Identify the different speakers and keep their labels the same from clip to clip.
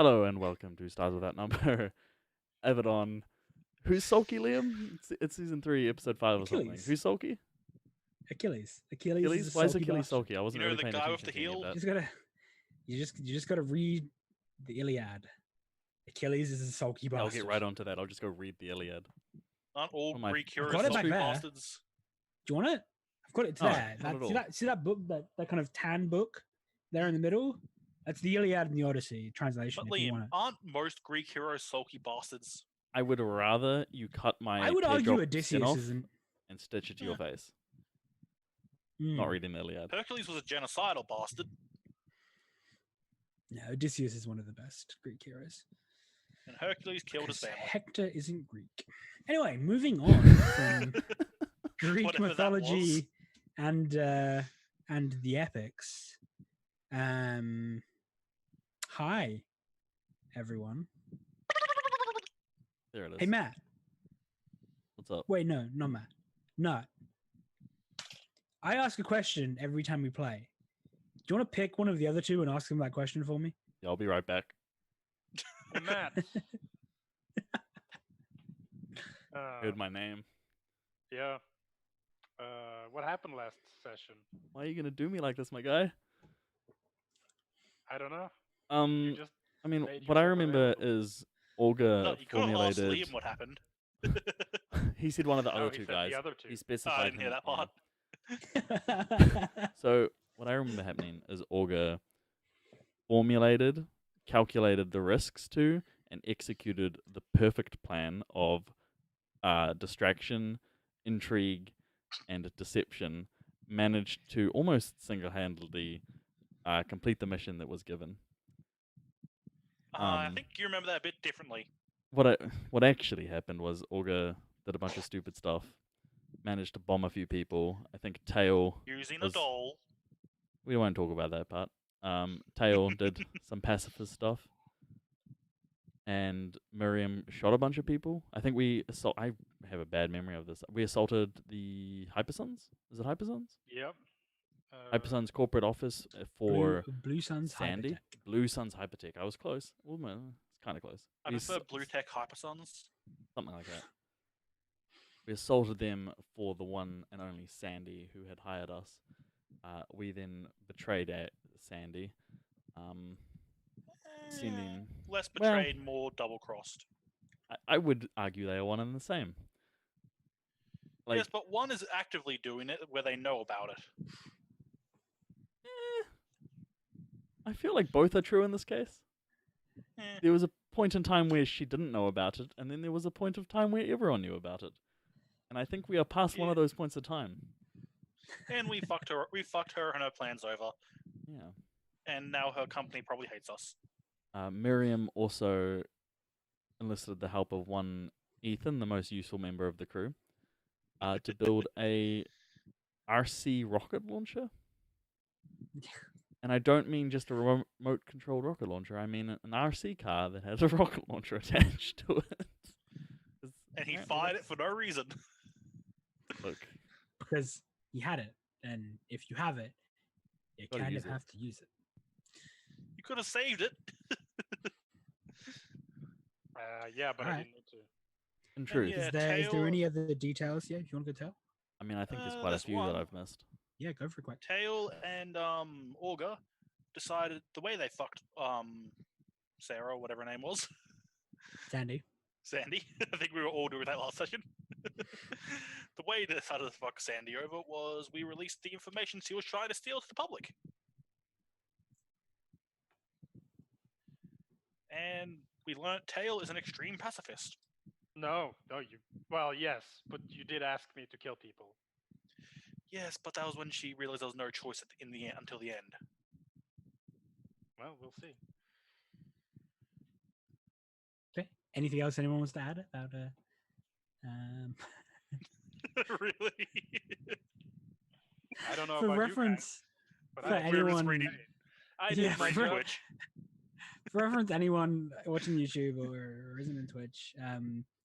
Speaker 1: Hello and welcome to Stars Without Number. Abaddon. Who's sulky, Liam? It's season 3, episode 5 or something.
Speaker 2: Achilles.
Speaker 1: Who's sulky?
Speaker 2: Achilles. Achilles is
Speaker 1: Achilles?
Speaker 2: a
Speaker 1: Why is
Speaker 2: sulky
Speaker 1: Achilles
Speaker 2: bastard.
Speaker 1: sulky? I wasn't really
Speaker 3: the
Speaker 1: paying
Speaker 3: guy with
Speaker 1: attention
Speaker 3: the
Speaker 1: to any of
Speaker 3: heel?
Speaker 1: that.
Speaker 2: You just gotta read the Iliad. Achilles is a sulky
Speaker 1: Yeah,
Speaker 2: bastard.
Speaker 1: I'll get right onto that. I'll just go read the Iliad.
Speaker 3: Aren't all
Speaker 1: Oh my-
Speaker 3: Greek
Speaker 1: I've
Speaker 3: heroes
Speaker 2: got it back
Speaker 3: sulky
Speaker 2: there.
Speaker 3: bastards?
Speaker 2: Do you want it? I've got it
Speaker 1: No,
Speaker 2: there.
Speaker 1: not at all.
Speaker 2: See that book, that kind of tan book there in the middle? That's the Iliad and the Odyssey translation.
Speaker 3: But
Speaker 2: if you
Speaker 3: Liam,
Speaker 2: want it.
Speaker 3: aren't most Greek heroes sulky bastards?
Speaker 1: I would rather you cut my
Speaker 2: I would argue
Speaker 1: teardrop
Speaker 2: Odysseus
Speaker 1: skin off
Speaker 2: isn't.
Speaker 1: and stitch it to your face.
Speaker 2: Hmm.
Speaker 1: Not reading the Iliad.
Speaker 3: Hercules was a genocidal bastard,
Speaker 2: No, Odysseus is one of the best Greek heroes.
Speaker 3: and Hercules killed his
Speaker 2: 'Cause
Speaker 3: family.
Speaker 2: Hector isn't Greek. Anyway, moving on from Greek
Speaker 3: Whatever that
Speaker 2: mythology and the epics. Hi, everyone.
Speaker 1: There it is.
Speaker 2: Hey, Matt.
Speaker 1: What's up?
Speaker 2: Wait, no, not Matt. No. I ask a question every time we play. Do you want to pick one of the other two and ask them that question for me?
Speaker 1: Yeah, I'll be right back.
Speaker 4: Hey, Matt.
Speaker 1: Heard my name.
Speaker 4: Yeah. What happened last session?
Speaker 1: Why are you gonna do me like this, my guy?
Speaker 4: I don't know. You just
Speaker 1: I mean,
Speaker 4: made
Speaker 1: what I
Speaker 4: yourself
Speaker 1: remember
Speaker 4: available.
Speaker 1: is Olga
Speaker 3: No, you could have asked
Speaker 1: formulated.
Speaker 3: Liam what happened.
Speaker 1: He said one of the
Speaker 4: No,
Speaker 1: other
Speaker 4: he
Speaker 1: two
Speaker 4: said
Speaker 1: guys.
Speaker 4: the other two.
Speaker 1: He
Speaker 3: Oh,
Speaker 1: specified.
Speaker 3: I didn't hear
Speaker 1: him,
Speaker 3: that
Speaker 1: yeah.
Speaker 3: part.
Speaker 1: So what I remember happening is Olga formulated, calculated the risks to, and executed the perfect plan of distraction, intrigue, and deception. Managed to almost single-handedly complete the mission that was given.
Speaker 3: I think you remember that a bit differently.
Speaker 1: What actually happened was Olga did a bunch of stupid stuff, managed to bomb a few people. I think Tail.
Speaker 3: Using
Speaker 1: was-
Speaker 3: a doll.
Speaker 1: We won't talk about that part. Tail did some pacifist stuff, and Miriam shot a bunch of people. I think I have a bad memory of this. We assaulted the Hypersons. Is it Hypersons?
Speaker 4: Yep.
Speaker 1: Hypersons corporate office for
Speaker 2: Blue Sun's
Speaker 1: Sandy.
Speaker 2: Hypertech.
Speaker 1: Blue Sun's Hypertech. I was close. It's kind of close.
Speaker 3: I
Speaker 1: We
Speaker 3: prefer
Speaker 1: s-
Speaker 3: Blue Tech Hypersons.
Speaker 1: Something like that. We assaulted them for the one and only Sandy who had hired us. We then betrayed Sandy, sending.
Speaker 3: Less
Speaker 1: well-
Speaker 3: betrayed, more double crossed.
Speaker 1: I would argue they are one and the same. Like,
Speaker 3: Yes, but one is actively doing it where they know about it.
Speaker 1: I feel like both are true in this case.
Speaker 3: Eh.
Speaker 1: There was a point in time where she didn't know about it, and then there was a point of time where everyone knew about it. And I think we are past one of
Speaker 3: Yeah.
Speaker 1: those points of time.
Speaker 3: And we fucked her. We fucked her and her plans over.
Speaker 1: Yeah.
Speaker 3: And now her company probably hates us.
Speaker 1: Miriam also enlisted the help of one Ethan, the most useful member of the crew, to build a RC rocket launcher. And I don't mean just a remote-controlled rocket launcher. I mean an RC car that has a rocket launcher attached to it. 'Cause
Speaker 3: And he
Speaker 1: apparently
Speaker 3: fired it for no reason.
Speaker 1: Look,
Speaker 2: Because he had it, and if you have it, you
Speaker 1: Gotta
Speaker 2: kind
Speaker 1: use
Speaker 2: of
Speaker 1: it.
Speaker 2: have to use it.
Speaker 3: You could have saved it.
Speaker 4: Yeah, but I
Speaker 2: Alright.
Speaker 4: didn't need to.
Speaker 1: in truth,
Speaker 3: yeah,
Speaker 2: Is there
Speaker 3: Tail-
Speaker 2: any other details? Yeah, if you want to go tell.
Speaker 1: I mean, I think there's quite a
Speaker 3: there's
Speaker 1: few
Speaker 3: one.
Speaker 1: that I've missed.
Speaker 2: Yeah, go for it. Quick.
Speaker 3: Tail and Olga decided the way they fucked Sarah, whatever her name was,
Speaker 2: Sandy.
Speaker 3: Sandy. I think we were all doing that last session. The way they decided to fuck Sandy over was we released the information she was trying to steal to the public. And we learnt Tail is an extreme pacifist.
Speaker 4: No, you. Well, yes, but you did ask me to kill people.
Speaker 3: Yes, but that was when she realized there was no choice in the end, until the end.
Speaker 4: Well, we'll see.
Speaker 2: Okay. Anything else anyone wants to add about
Speaker 3: Really?
Speaker 4: I don't know
Speaker 2: for
Speaker 4: about
Speaker 2: reference
Speaker 4: you guys, but
Speaker 2: for
Speaker 4: I
Speaker 3: We were just
Speaker 2: anyone
Speaker 3: reading- I
Speaker 2: Yeah,
Speaker 3: did my
Speaker 2: for-
Speaker 3: Twitch.
Speaker 2: for reference anyone watching YouTube or isn't in Twitch,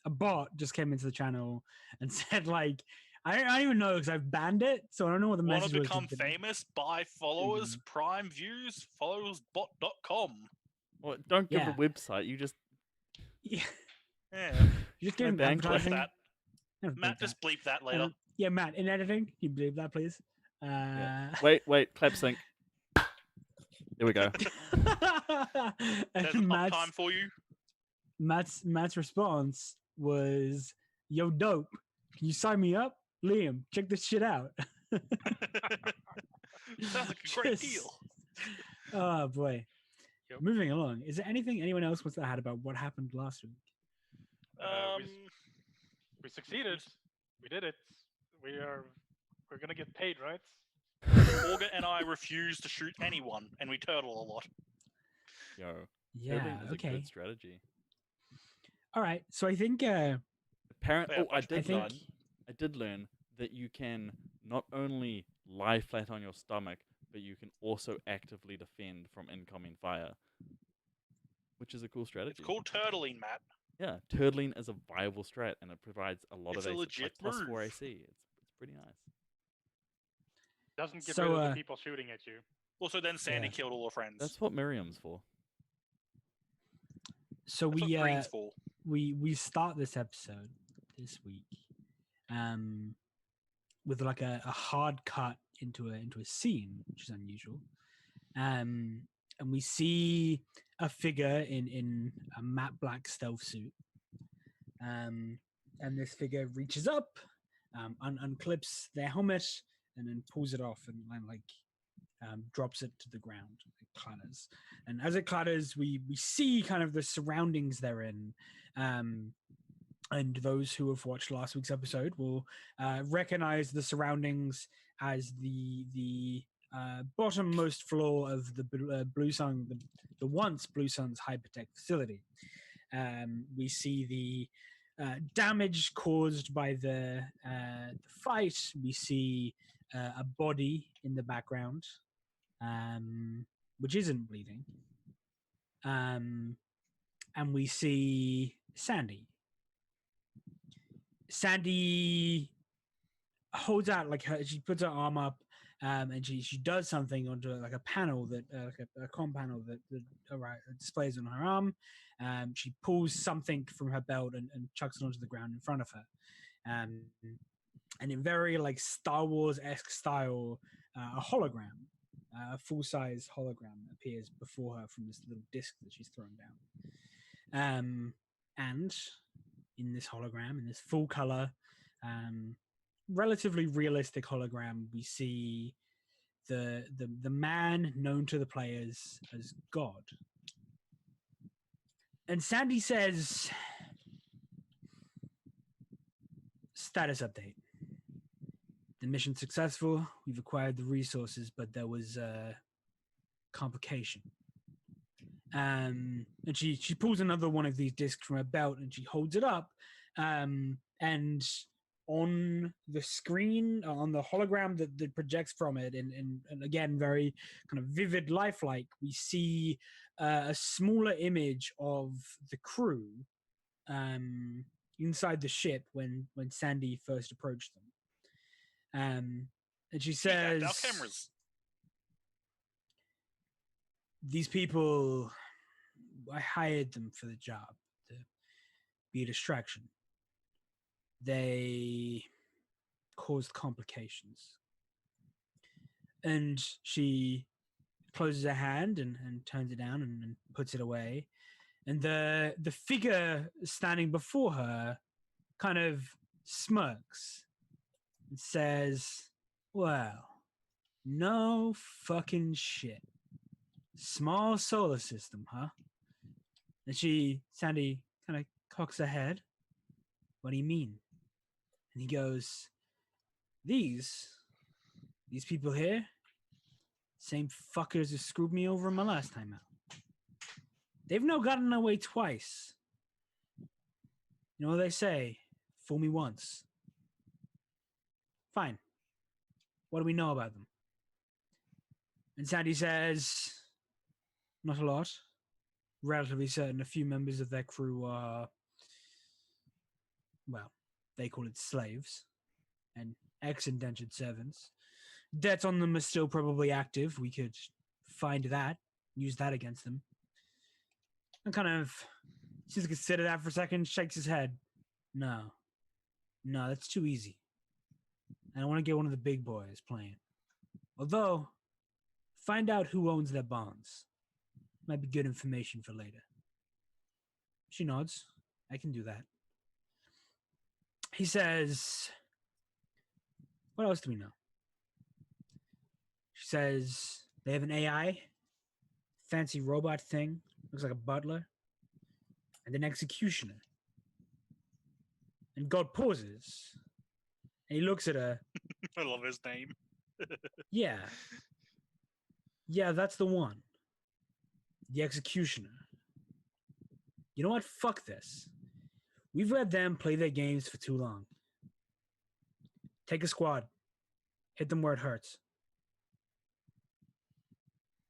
Speaker 2: a bot just came into the channel and said like I don't even know because I've banned it, so I don't know what the
Speaker 3: Want
Speaker 2: message
Speaker 3: to
Speaker 2: was.
Speaker 3: become
Speaker 2: just-
Speaker 3: famous? Buy followers, prime views, followsbot.com.
Speaker 1: Well, don't give
Speaker 2: Yeah.
Speaker 1: the website. You just
Speaker 2: Yeah.
Speaker 3: Yeah.
Speaker 2: You just
Speaker 1: No
Speaker 2: give him
Speaker 1: bank
Speaker 3: Bleep
Speaker 2: advertising.
Speaker 3: that.
Speaker 2: No, bleep
Speaker 3: Matt,
Speaker 2: that.
Speaker 3: just bleep that later.
Speaker 2: Yeah, Matt, in editing, you believe that, please?
Speaker 1: wait. Clap sync. There we go.
Speaker 2: And
Speaker 3: There's an uptime for you.
Speaker 2: Matt's response was, "Yo, dope. Can you sign me up, Liam? Check this shit out."
Speaker 3: Sounds like a great
Speaker 2: Just-
Speaker 3: deal.
Speaker 2: Oh boy.
Speaker 3: Yep.
Speaker 2: Moving along. Is there anything anyone else wants to add about what happened last week?
Speaker 4: We succeeded. We did it. We're gonna get paid, right?
Speaker 3: Augur and I refuse to shoot anyone, and we turtle a lot.
Speaker 1: Yo,
Speaker 2: Yeah.
Speaker 1: turtling is a
Speaker 2: Okay.
Speaker 1: good strategy.
Speaker 2: All right. So I think
Speaker 1: Apparently,
Speaker 3: Yeah,
Speaker 1: I
Speaker 3: I
Speaker 1: did
Speaker 2: think-
Speaker 1: learn that you can not only lie flat on your stomach, but you can also actively defend from incoming fire, which is a cool strategy.
Speaker 3: It's called turtling, Matt.
Speaker 1: Yeah, turtling is a viable strat, and it provides a lot
Speaker 3: It's
Speaker 1: of
Speaker 3: a
Speaker 1: AC,
Speaker 3: legit
Speaker 1: like plus 4
Speaker 3: move.
Speaker 1: AC. It's pretty nice.
Speaker 4: Doesn't get
Speaker 2: So,
Speaker 4: rid of the people shooting at you.
Speaker 3: Also, then Sandy
Speaker 2: Yeah.
Speaker 3: killed all her friends.
Speaker 1: That's what Miriam's for.
Speaker 2: so.
Speaker 3: That's
Speaker 2: We
Speaker 3: what Green's for.
Speaker 2: we start this episode this week with like a hard cut into a scene, which is unusual. And we see a figure in a matte black stealth suit. And this figure reaches up, unclips their helmet, and then pulls it off and drops it to the ground. It clatters, and as it clatters, we see kind of the surroundings they're in. And those who have watched last week's episode will recognize the surroundings as the bottommost floor of the Blue Sun, the once Blue Sun's hypertech facility. We see the damage caused by the fight. We see a body in the background, which isn't bleeding. And we see Sandy. Sandy holds out she puts her arm up, and she does something onto like a panel that like a comm panel that displays on her arm. She pulls something from her belt and chucks it onto the ground in front of her. And in very like Star Wars-esque style, a hologram, a full-size hologram appears before her from this little disc that she's thrown down. And in this hologram, in this full color, relatively realistic hologram, we see the man known to the players as God. And Sandy says, status update. The mission successful. We've acquired the resources, but there was a complication. And she pulls another one of these discs from her belt and she holds it up. And on the screen, on the hologram that projects from it, and again, very kind of vivid, lifelike, we see a smaller image of the crew inside the ship when Sandy first approached them. And she says,
Speaker 3: Our cameras.
Speaker 2: "These people, I hired them for the job to be a distraction. They caused complications." And she closes her hand and turns it down and puts it away. And the figure standing before her kind of smirks and says, "Well, no fucking shit. Small solar system, huh?" And Sandy kind of cocks her head. "What do you mean?" And he goes, These people here, same fuckers who screwed me over my last time out. They've now gotten away twice. You know what they say? Fool me once. Fine. What do we know about them? And Sandy says, not a lot. Relatively certain a few members of their crew are, well, they call it slaves and ex-indentured servants. Debts on them are still probably active. We could find that, use that against them. And kind of seems to consider that for a second, shakes his head. No, that's too easy. And I want to get one of the big boys playing. Although, find out who owns their bonds. Might be good information for later. She nods. I can do that. He says, what else do we know? She says they have an AI, fancy robot thing, looks like a butler, and an executioner. And God pauses. And he looks at her.
Speaker 3: I love his name.
Speaker 2: Yeah. Yeah, that's the one. The executioner. You know what? Fuck this. We've let them play their games for too long. Take a squad. Hit them where it hurts.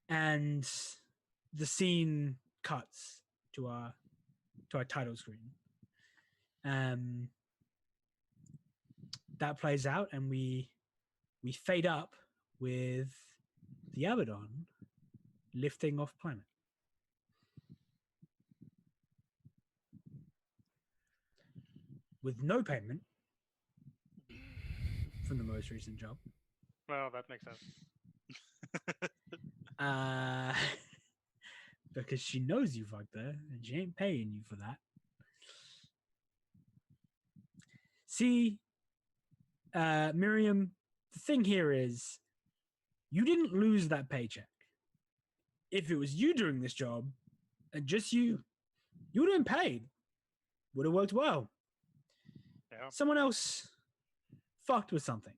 Speaker 2: And the scene cuts to our title screen. That plays out, and we fade up with the Abaddon lifting off planet. With no payment from the most recent job.
Speaker 4: Well, that makes sense.
Speaker 2: Because she knows you fucked her, and she ain't paying you for that. See, Miriam, the thing here is, you didn't lose that paycheck. If it was you doing this job, and just you would have been paid. Would have worked well.
Speaker 4: Yeah.
Speaker 2: Someone else fucked with something.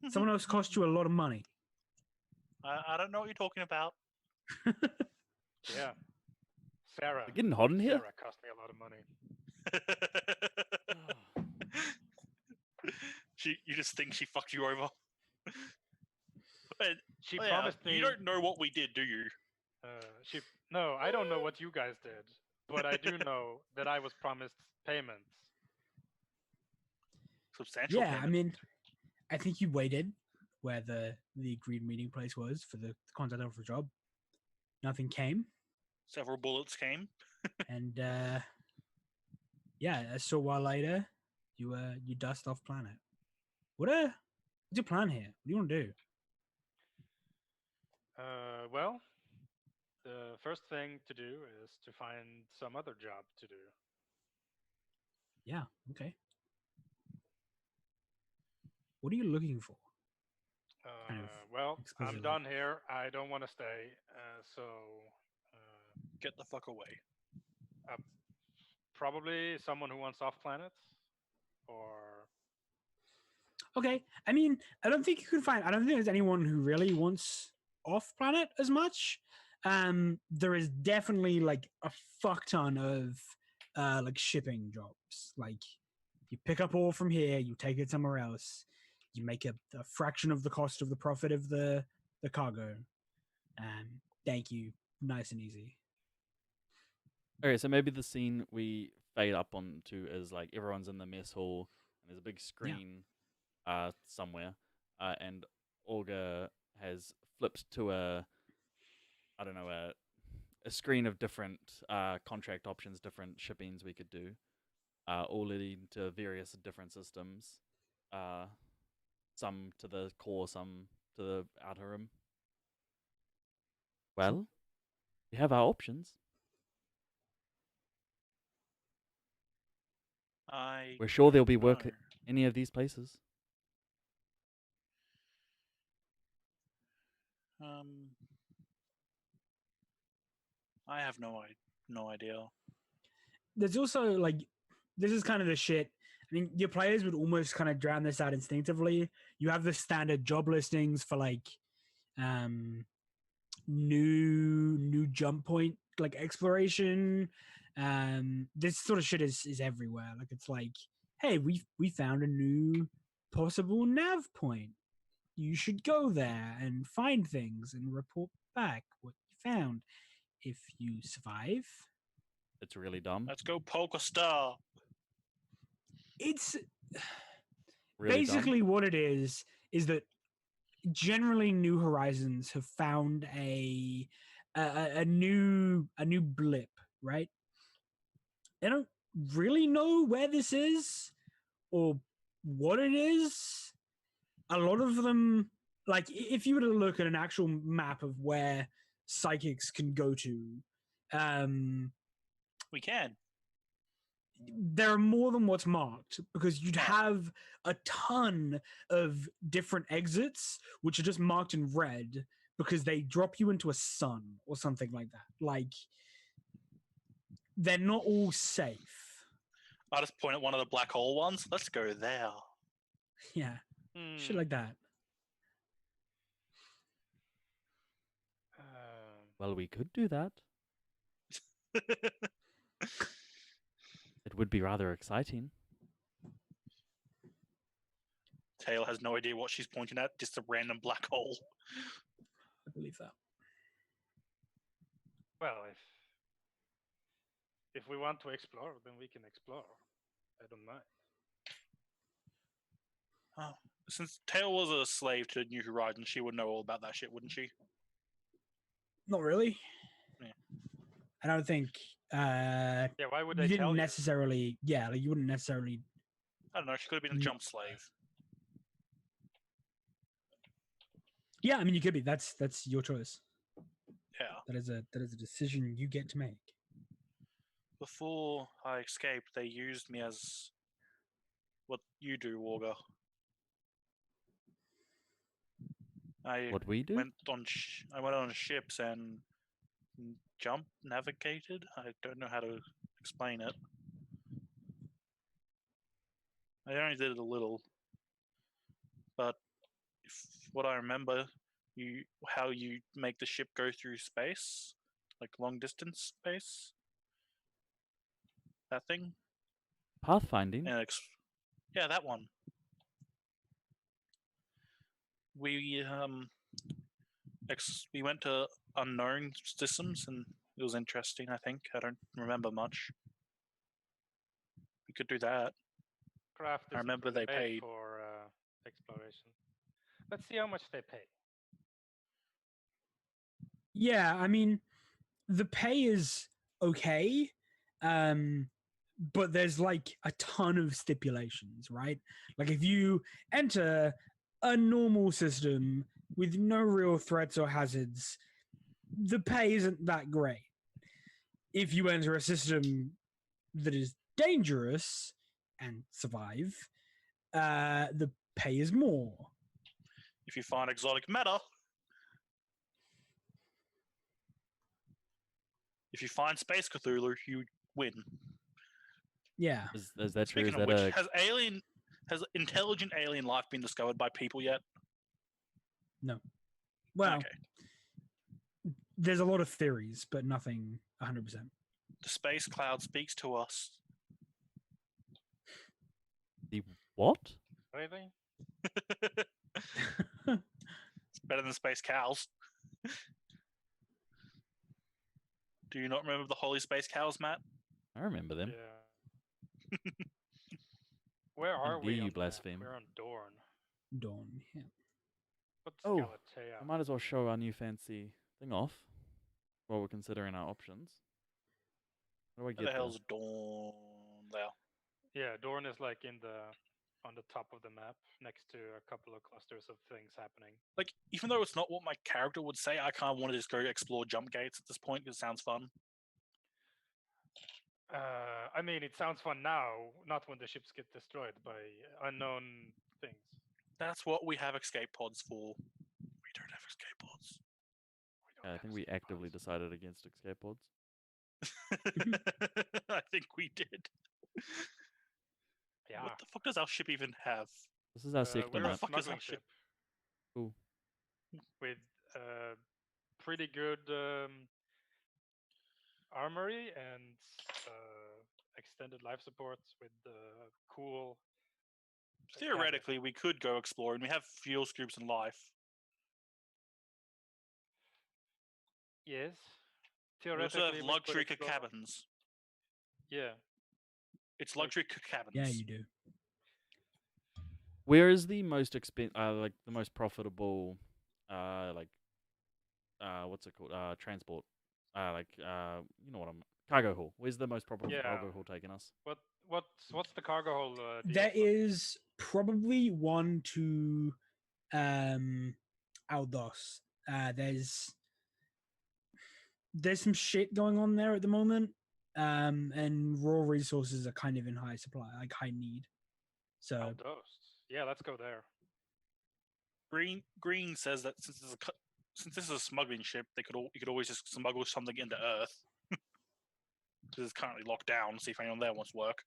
Speaker 2: Someone else cost you a lot of money.
Speaker 3: I don't know what you're talking about.
Speaker 4: Yeah. Sarah.
Speaker 1: It's getting hot in here.
Speaker 4: Sarah cost me a lot of money.
Speaker 3: You just think she fucked you over?
Speaker 4: She
Speaker 3: Yeah,
Speaker 4: promised me.
Speaker 3: You don't know what we did, do you?
Speaker 4: No, I don't know what you guys did, but I do know that I was promised payments.
Speaker 3: Substantial.
Speaker 2: Yeah, I
Speaker 3: payment.
Speaker 2: mean, I think you waited where the agreed meeting place was for the contact offer job. Nothing came,
Speaker 3: Several bullets came.
Speaker 2: and yeah, a short while later, you dust off planet. What's your plan here? What do you want to do?
Speaker 4: Well, the first thing to do is to find some other job to do.
Speaker 2: Yeah, okay. What are you looking for? Kind of
Speaker 4: Well, I'm
Speaker 2: explicitly.
Speaker 4: done here. I don't want to stay. So
Speaker 3: Get the fuck away.
Speaker 4: probably someone who wants off planets, or
Speaker 2: Okay, I mean, I don't think there's anyone who really wants off planet as much. There is definitely like a fuck ton of like shipping jobs. Like you pick up ore from here, you take it somewhere else, you make a fraction of the cost of the profit of the cargo. Thank you, nice and easy.
Speaker 1: Okay, so maybe the scene we fade up onto is like everyone's in the mess hall and there's a big screen somewhere, and Olga has flipped to a screen of different contract options, different shippings we could do, all leading to various different systems, some to the core, some to the outer rim. Well, we have our options. We're sure there'll be work
Speaker 3: know.
Speaker 1: at any of these places.
Speaker 3: I have no idea.
Speaker 2: There's also like, this is kind of the shit. I mean, your players would almost kind of drown this out instinctively. You have the standard job listings for like new jump point, like exploration. This sort of shit is everywhere. Like it's like, hey, we found a new possible nav point. You should go there and find things and report back what you found. If you survive,
Speaker 1: It's really dumb.
Speaker 3: Let's go poke a star.
Speaker 2: it's
Speaker 1: Really
Speaker 2: basically what it is that generally New Horizons have found a a new blip, right? They don't really know where this is or what it is. A lot of them, like if you were to look at an actual map of where psychics can go to,
Speaker 3: We can.
Speaker 2: there are more than what's marked because you'd have a ton of different exits which are just marked in red because they drop you into a sun or something like that. Like they're not all safe.
Speaker 3: I just point at one of the black hole ones. Let's go there.
Speaker 2: Yeah, shit like that.
Speaker 1: Well, we could do that. It would be rather exciting.
Speaker 3: Taylor has no idea what she's pointing at, just a random black hole.
Speaker 2: I believe that.
Speaker 4: Well, if we want to explore, then we can explore. I don't mind.
Speaker 3: Oh. Since Taylor was a slave to New Horizons, she would know all about that shit, wouldn't she?
Speaker 2: Not really.
Speaker 3: Yeah.
Speaker 2: I don't think
Speaker 4: Yeah, why would
Speaker 2: you
Speaker 4: they
Speaker 2: didn't
Speaker 4: tell you?
Speaker 2: necessarily like you wouldn't necessarily.
Speaker 3: I don't know. She could have been a jump slave.
Speaker 2: Yeah, I mean you could be. That's your choice.
Speaker 3: Yeah.
Speaker 2: That is a decision you get to make.
Speaker 3: Before I escaped, they used me as what you do, Warger. I
Speaker 1: What we do?
Speaker 3: went on ships and navigated. I don't know how to explain it. I only did it a little, but what I remember, how you make the ship go through space, like long distance space. That thing.
Speaker 1: Pathfinding?
Speaker 3: And yeah, that one. We we went to unknown systems, and it was interesting. I think I don't remember much. We could do that.
Speaker 4: Craft
Speaker 3: I remember
Speaker 4: isn't
Speaker 3: they
Speaker 4: really made
Speaker 3: paid.
Speaker 4: for exploration. Let's see how much they pay.
Speaker 2: Yeah, I mean, the pay is okay, but there's like a ton of stipulations, right? Like if you enter a normal system with no real threats or hazards, the pay isn't that great. If you enter a system that is dangerous and survive, the pay is more.
Speaker 3: If you find exotic matter, if you find Space Cthulhu, you win.
Speaker 2: Yeah.
Speaker 1: Is that true?
Speaker 3: Speaking
Speaker 1: Is
Speaker 3: of
Speaker 1: that
Speaker 3: which, has intelligent alien life been discovered by people yet?
Speaker 2: No. Well,
Speaker 3: Okay.
Speaker 2: there's a lot of theories, but nothing 100%.
Speaker 3: The space cloud speaks to us.
Speaker 1: the what?
Speaker 4: Really?
Speaker 3: It's better than space cows. Do you not remember the holy space cows, Matt?
Speaker 1: I remember them.
Speaker 4: Yeah. Where are
Speaker 1: And
Speaker 4: we?
Speaker 1: do you
Speaker 4: on the map?
Speaker 1: blaspheme?
Speaker 4: We're on Dorn.
Speaker 2: Dawn, yeah.
Speaker 4: What's
Speaker 1: Oh,
Speaker 4: Galatea?
Speaker 1: I might as well show our new fancy thing off while we're considering our options. How do I
Speaker 3: Where
Speaker 1: get
Speaker 3: the
Speaker 1: there?
Speaker 3: hell's Dawn there?
Speaker 4: Yeah, Dorn is like on the top of the map, next to a couple of clusters of things happening.
Speaker 3: Like, even though it's not what my character would say, I kind of want to just go explore jump gates at this point because it sounds fun.
Speaker 4: I mean, it sounds fun now, not when the ships get destroyed by unknown things.
Speaker 3: That's what we have escape pods for. We don't have escape pods.
Speaker 4: We don't
Speaker 1: I
Speaker 4: have
Speaker 1: think we
Speaker 4: escape
Speaker 1: actively
Speaker 4: pods.
Speaker 1: decided against escape pods.
Speaker 3: I think we did.
Speaker 4: Yeah.
Speaker 3: What the fuck does our ship even have?
Speaker 1: This is our sector
Speaker 4: we're a
Speaker 1: map.
Speaker 3: fuck is
Speaker 4: smuggling
Speaker 3: our ship?
Speaker 4: ship
Speaker 1: Cool.
Speaker 4: with pretty good armory and extended life support with cool.
Speaker 3: Theoretically, we could go exploring. We have fuel scoops and life.
Speaker 4: Yes.
Speaker 3: We also
Speaker 4: Theoretically,
Speaker 3: have
Speaker 4: we could
Speaker 3: luxury
Speaker 4: explore-
Speaker 3: cabins.
Speaker 4: Yeah.
Speaker 3: It's
Speaker 4: Like-
Speaker 3: luxury cabins.
Speaker 2: Yeah, you do.
Speaker 1: Where is the most like the most profitable, like what's it called? Transport. You know what I'm. Cargo haul. Where's the most proper
Speaker 4: Yeah.
Speaker 1: cargo haul taking us?
Speaker 4: What's the cargo hold?
Speaker 2: There is probably one to Aldos. There's some shit going on there at the moment. And raw resources are kind of in high supply, like high need. So
Speaker 4: Aldos. Yeah, let's go there.
Speaker 3: Green says that since this is a smuggling ship, you could always just smuggle something into Earth. Because it's currently locked down. See if anyone there wants work.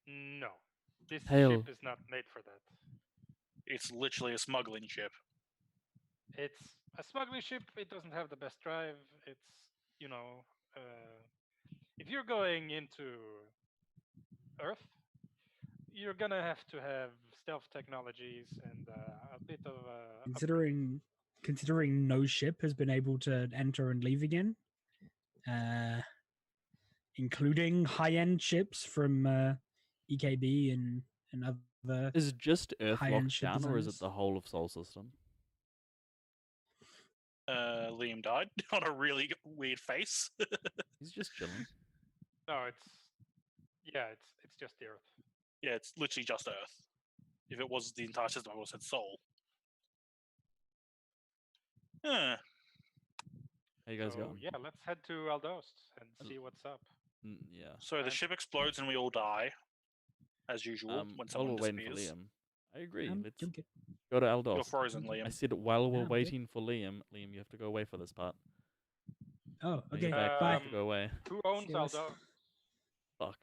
Speaker 4: No, this
Speaker 1: Hail.
Speaker 4: ship is not made for that.
Speaker 3: It's literally a smuggling ship.
Speaker 4: It's a smuggling ship. It doesn't have the best drive. It's if you're going into Earth, you're gonna have to have stealth technologies and a bit of
Speaker 2: considering no ship has been able to enter and leave again, including high-end ships from EKB and other.
Speaker 1: Is just Earth
Speaker 2: high-end
Speaker 1: locked
Speaker 2: ship
Speaker 1: down, or is it
Speaker 2: designs.
Speaker 1: the whole of Sol System?
Speaker 3: Liam died on a really weird face.
Speaker 1: He's just chilling.
Speaker 4: No, it's just the Earth.
Speaker 3: Yeah, it's literally just Earth. If it was the entire system, I would have said Sol. Huh.
Speaker 1: How you guys
Speaker 4: So,
Speaker 1: going?
Speaker 4: yeah, let's head to Aldos and see what's up.
Speaker 1: Yeah.
Speaker 3: So the ship explodes and we all die, as usual, when
Speaker 1: While
Speaker 3: someone
Speaker 1: we're waiting for
Speaker 3: disappears.
Speaker 1: Liam, I agree. Let's
Speaker 2: Okay.
Speaker 1: go to Aldos.
Speaker 3: You're frozen,
Speaker 2: Okay.
Speaker 3: Liam.
Speaker 1: I said while we're
Speaker 2: Yeah, okay.
Speaker 1: waiting for Liam, you have to go away for this part.
Speaker 2: Oh,
Speaker 1: When you're
Speaker 2: okay.
Speaker 1: back, you
Speaker 2: Bye.
Speaker 1: have to go away.
Speaker 4: Who owns
Speaker 2: See you guys.
Speaker 4: Aldos?
Speaker 1: Fuck.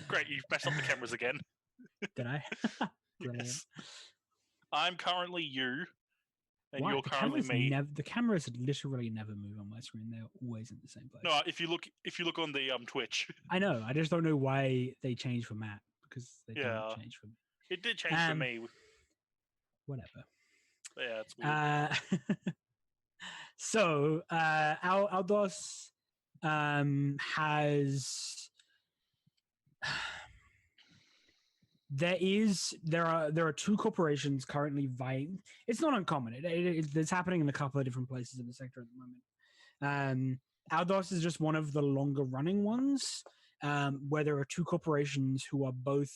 Speaker 3: Great, you've messed up the cameras again.
Speaker 2: Did I? Brilliant.
Speaker 3: Yes. I'm currently you, and
Speaker 2: Why?
Speaker 3: you're
Speaker 2: The
Speaker 3: currently
Speaker 2: cameras
Speaker 3: me.
Speaker 2: the cameras literally never move on my screen. They're always in the same place.
Speaker 3: No, if you look on the Twitch,
Speaker 2: I know. I just don't know why they changed for Matt because they
Speaker 3: Yeah.
Speaker 2: don't change for me.
Speaker 3: it did change for me.
Speaker 2: Whatever.
Speaker 3: Yeah, it's weird.
Speaker 2: So Aldos has there are two corporations currently vying. It's not uncommon. It's happening in a couple of different places in the sector at the moment. Aldos is just one of the longer running ones, where there are two corporations who are both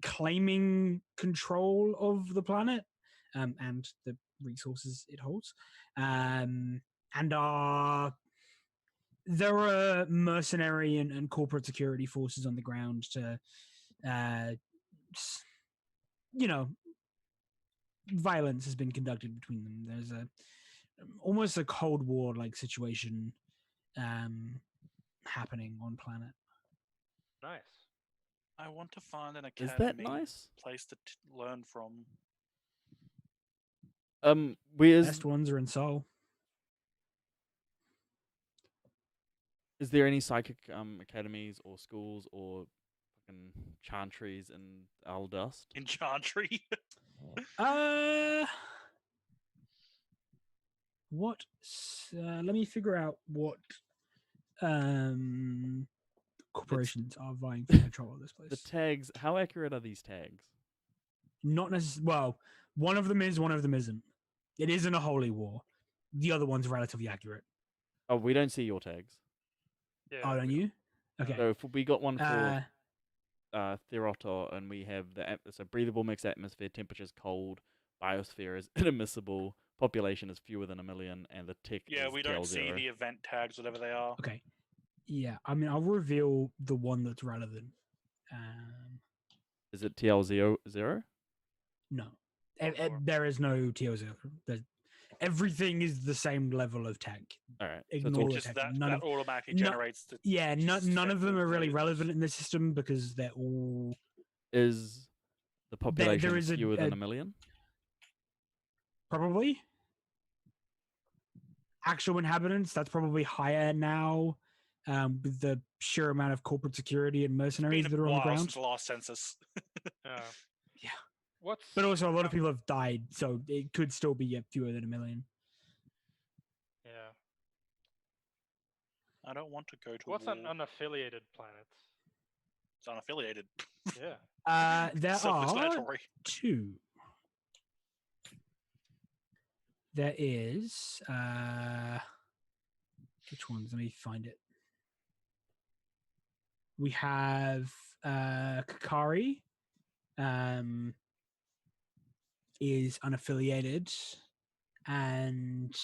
Speaker 2: claiming control of the planet and the resources it holds, and there are mercenary and corporate security forces on the ground to violence has been conducted between them. There's almost a Cold War like situation happening on planet.
Speaker 4: Nice.
Speaker 3: I want to find an
Speaker 1: Is
Speaker 3: academy
Speaker 1: that nice?
Speaker 3: place to learn from.
Speaker 1: Where's
Speaker 2: Best ones are in Seoul.
Speaker 1: is there any psychic academies or schools or fucking chantries in Aldust?
Speaker 3: In Chantry.
Speaker 2: What? Let me figure out what corporations are vying for control of this place.
Speaker 1: The tags. How accurate are these tags?
Speaker 2: Not necessarily. Well, one of them is, one of them isn't. It isn't a holy war. The other one's relatively accurate.
Speaker 1: Oh, we don't see your tags.
Speaker 4: Yeah.
Speaker 2: Oh, don't you? Okay.
Speaker 1: So if we got one for
Speaker 2: Uh,
Speaker 1: Therotor, and we have so breathable mixed atmosphere, temperature's cold, biosphere is inadmissible, population is fewer than 1 million, and the tech
Speaker 3: Yeah,
Speaker 1: is
Speaker 3: we don't see
Speaker 1: TL0.
Speaker 3: the event tags, whatever they are.
Speaker 2: okay. Yeah, I mean, I'll reveal the one that's relevant.
Speaker 1: Is it TL0?
Speaker 2: No,
Speaker 4: Or-
Speaker 2: there is no TO0. Everything is the same level of tech.
Speaker 1: All right. So it's
Speaker 2: Ignore
Speaker 1: all
Speaker 2: the
Speaker 3: Just
Speaker 2: tech.
Speaker 3: that
Speaker 2: None of
Speaker 3: automatically
Speaker 2: no-
Speaker 3: generates the.
Speaker 2: yeah,
Speaker 3: just
Speaker 2: none of them are really
Speaker 3: values.
Speaker 2: relevant in the system because they're all
Speaker 1: is the population
Speaker 2: is
Speaker 1: fewer than
Speaker 2: a
Speaker 1: 1 million?
Speaker 2: probably actual inhabitants. That's probably higher now, with the sheer amount of corporate security and mercenaries
Speaker 3: Been
Speaker 2: that
Speaker 3: a
Speaker 2: are on the
Speaker 3: while
Speaker 2: ground.
Speaker 3: since the last census.
Speaker 4: Yeah.
Speaker 2: Yeah.
Speaker 4: What's
Speaker 2: But also, a lot of people have died, so it could still be fewer than 1 million.
Speaker 4: Yeah.
Speaker 3: I don't want to go to
Speaker 4: What's
Speaker 3: war.
Speaker 4: an unaffiliated planet?
Speaker 3: It's unaffiliated.
Speaker 4: Yeah.
Speaker 2: There are
Speaker 3: Self-explanatory.
Speaker 2: two. there is which ones? Let me find it. We have Kakari, is unaffiliated, and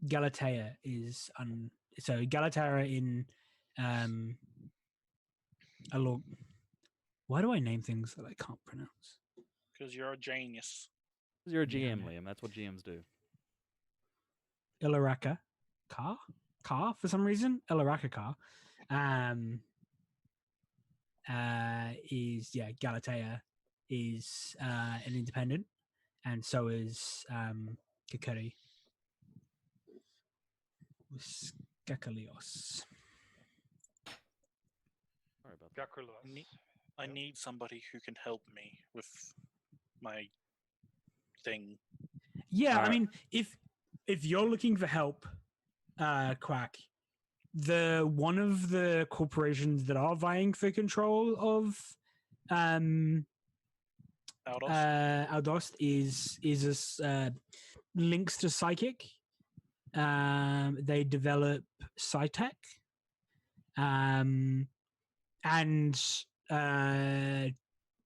Speaker 2: Galatea is so Galatea in along. Why do I name things that I can't pronounce?
Speaker 3: Because you're a genius.
Speaker 1: 'Cause you're a
Speaker 2: Yeah,
Speaker 1: GM,
Speaker 2: man.
Speaker 1: Liam. That's what GMs do.
Speaker 2: Ilaraka car for some reason. Ilaraka car is Galatea is an independent, and so is Kakari. Skakalios.
Speaker 1: Sorry about that.
Speaker 4: Gakulos.
Speaker 3: I
Speaker 4: Yep.
Speaker 3: need somebody who can help me with my thing.
Speaker 2: Yeah, I
Speaker 1: Alright.
Speaker 2: mean, if you're looking for help, Quack, the one of the corporations that are vying for control of
Speaker 3: Aldos?
Speaker 2: Aldost is links to psychic. They develop Psytech. And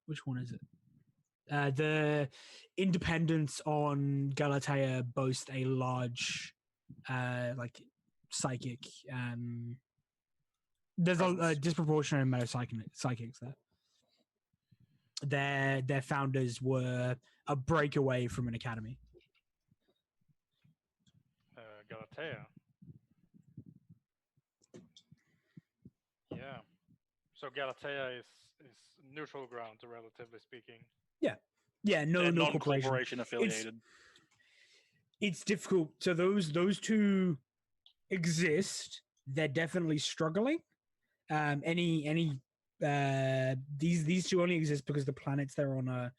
Speaker 2: which one is it? The independents on Galatea boast a large like psychic there's a
Speaker 3: Presence.
Speaker 2: disproportionate amount of psychics there. Their founders were a breakaway from an academy.
Speaker 4: Galatea. Yeah. So Galatea is neutral ground, relatively speaking.
Speaker 2: Yeah,
Speaker 3: They're
Speaker 2: no corporation.
Speaker 3: non-corporation affiliated.
Speaker 2: It's difficult. So those two exist. They're definitely struggling. These two only exist because the planets they're on are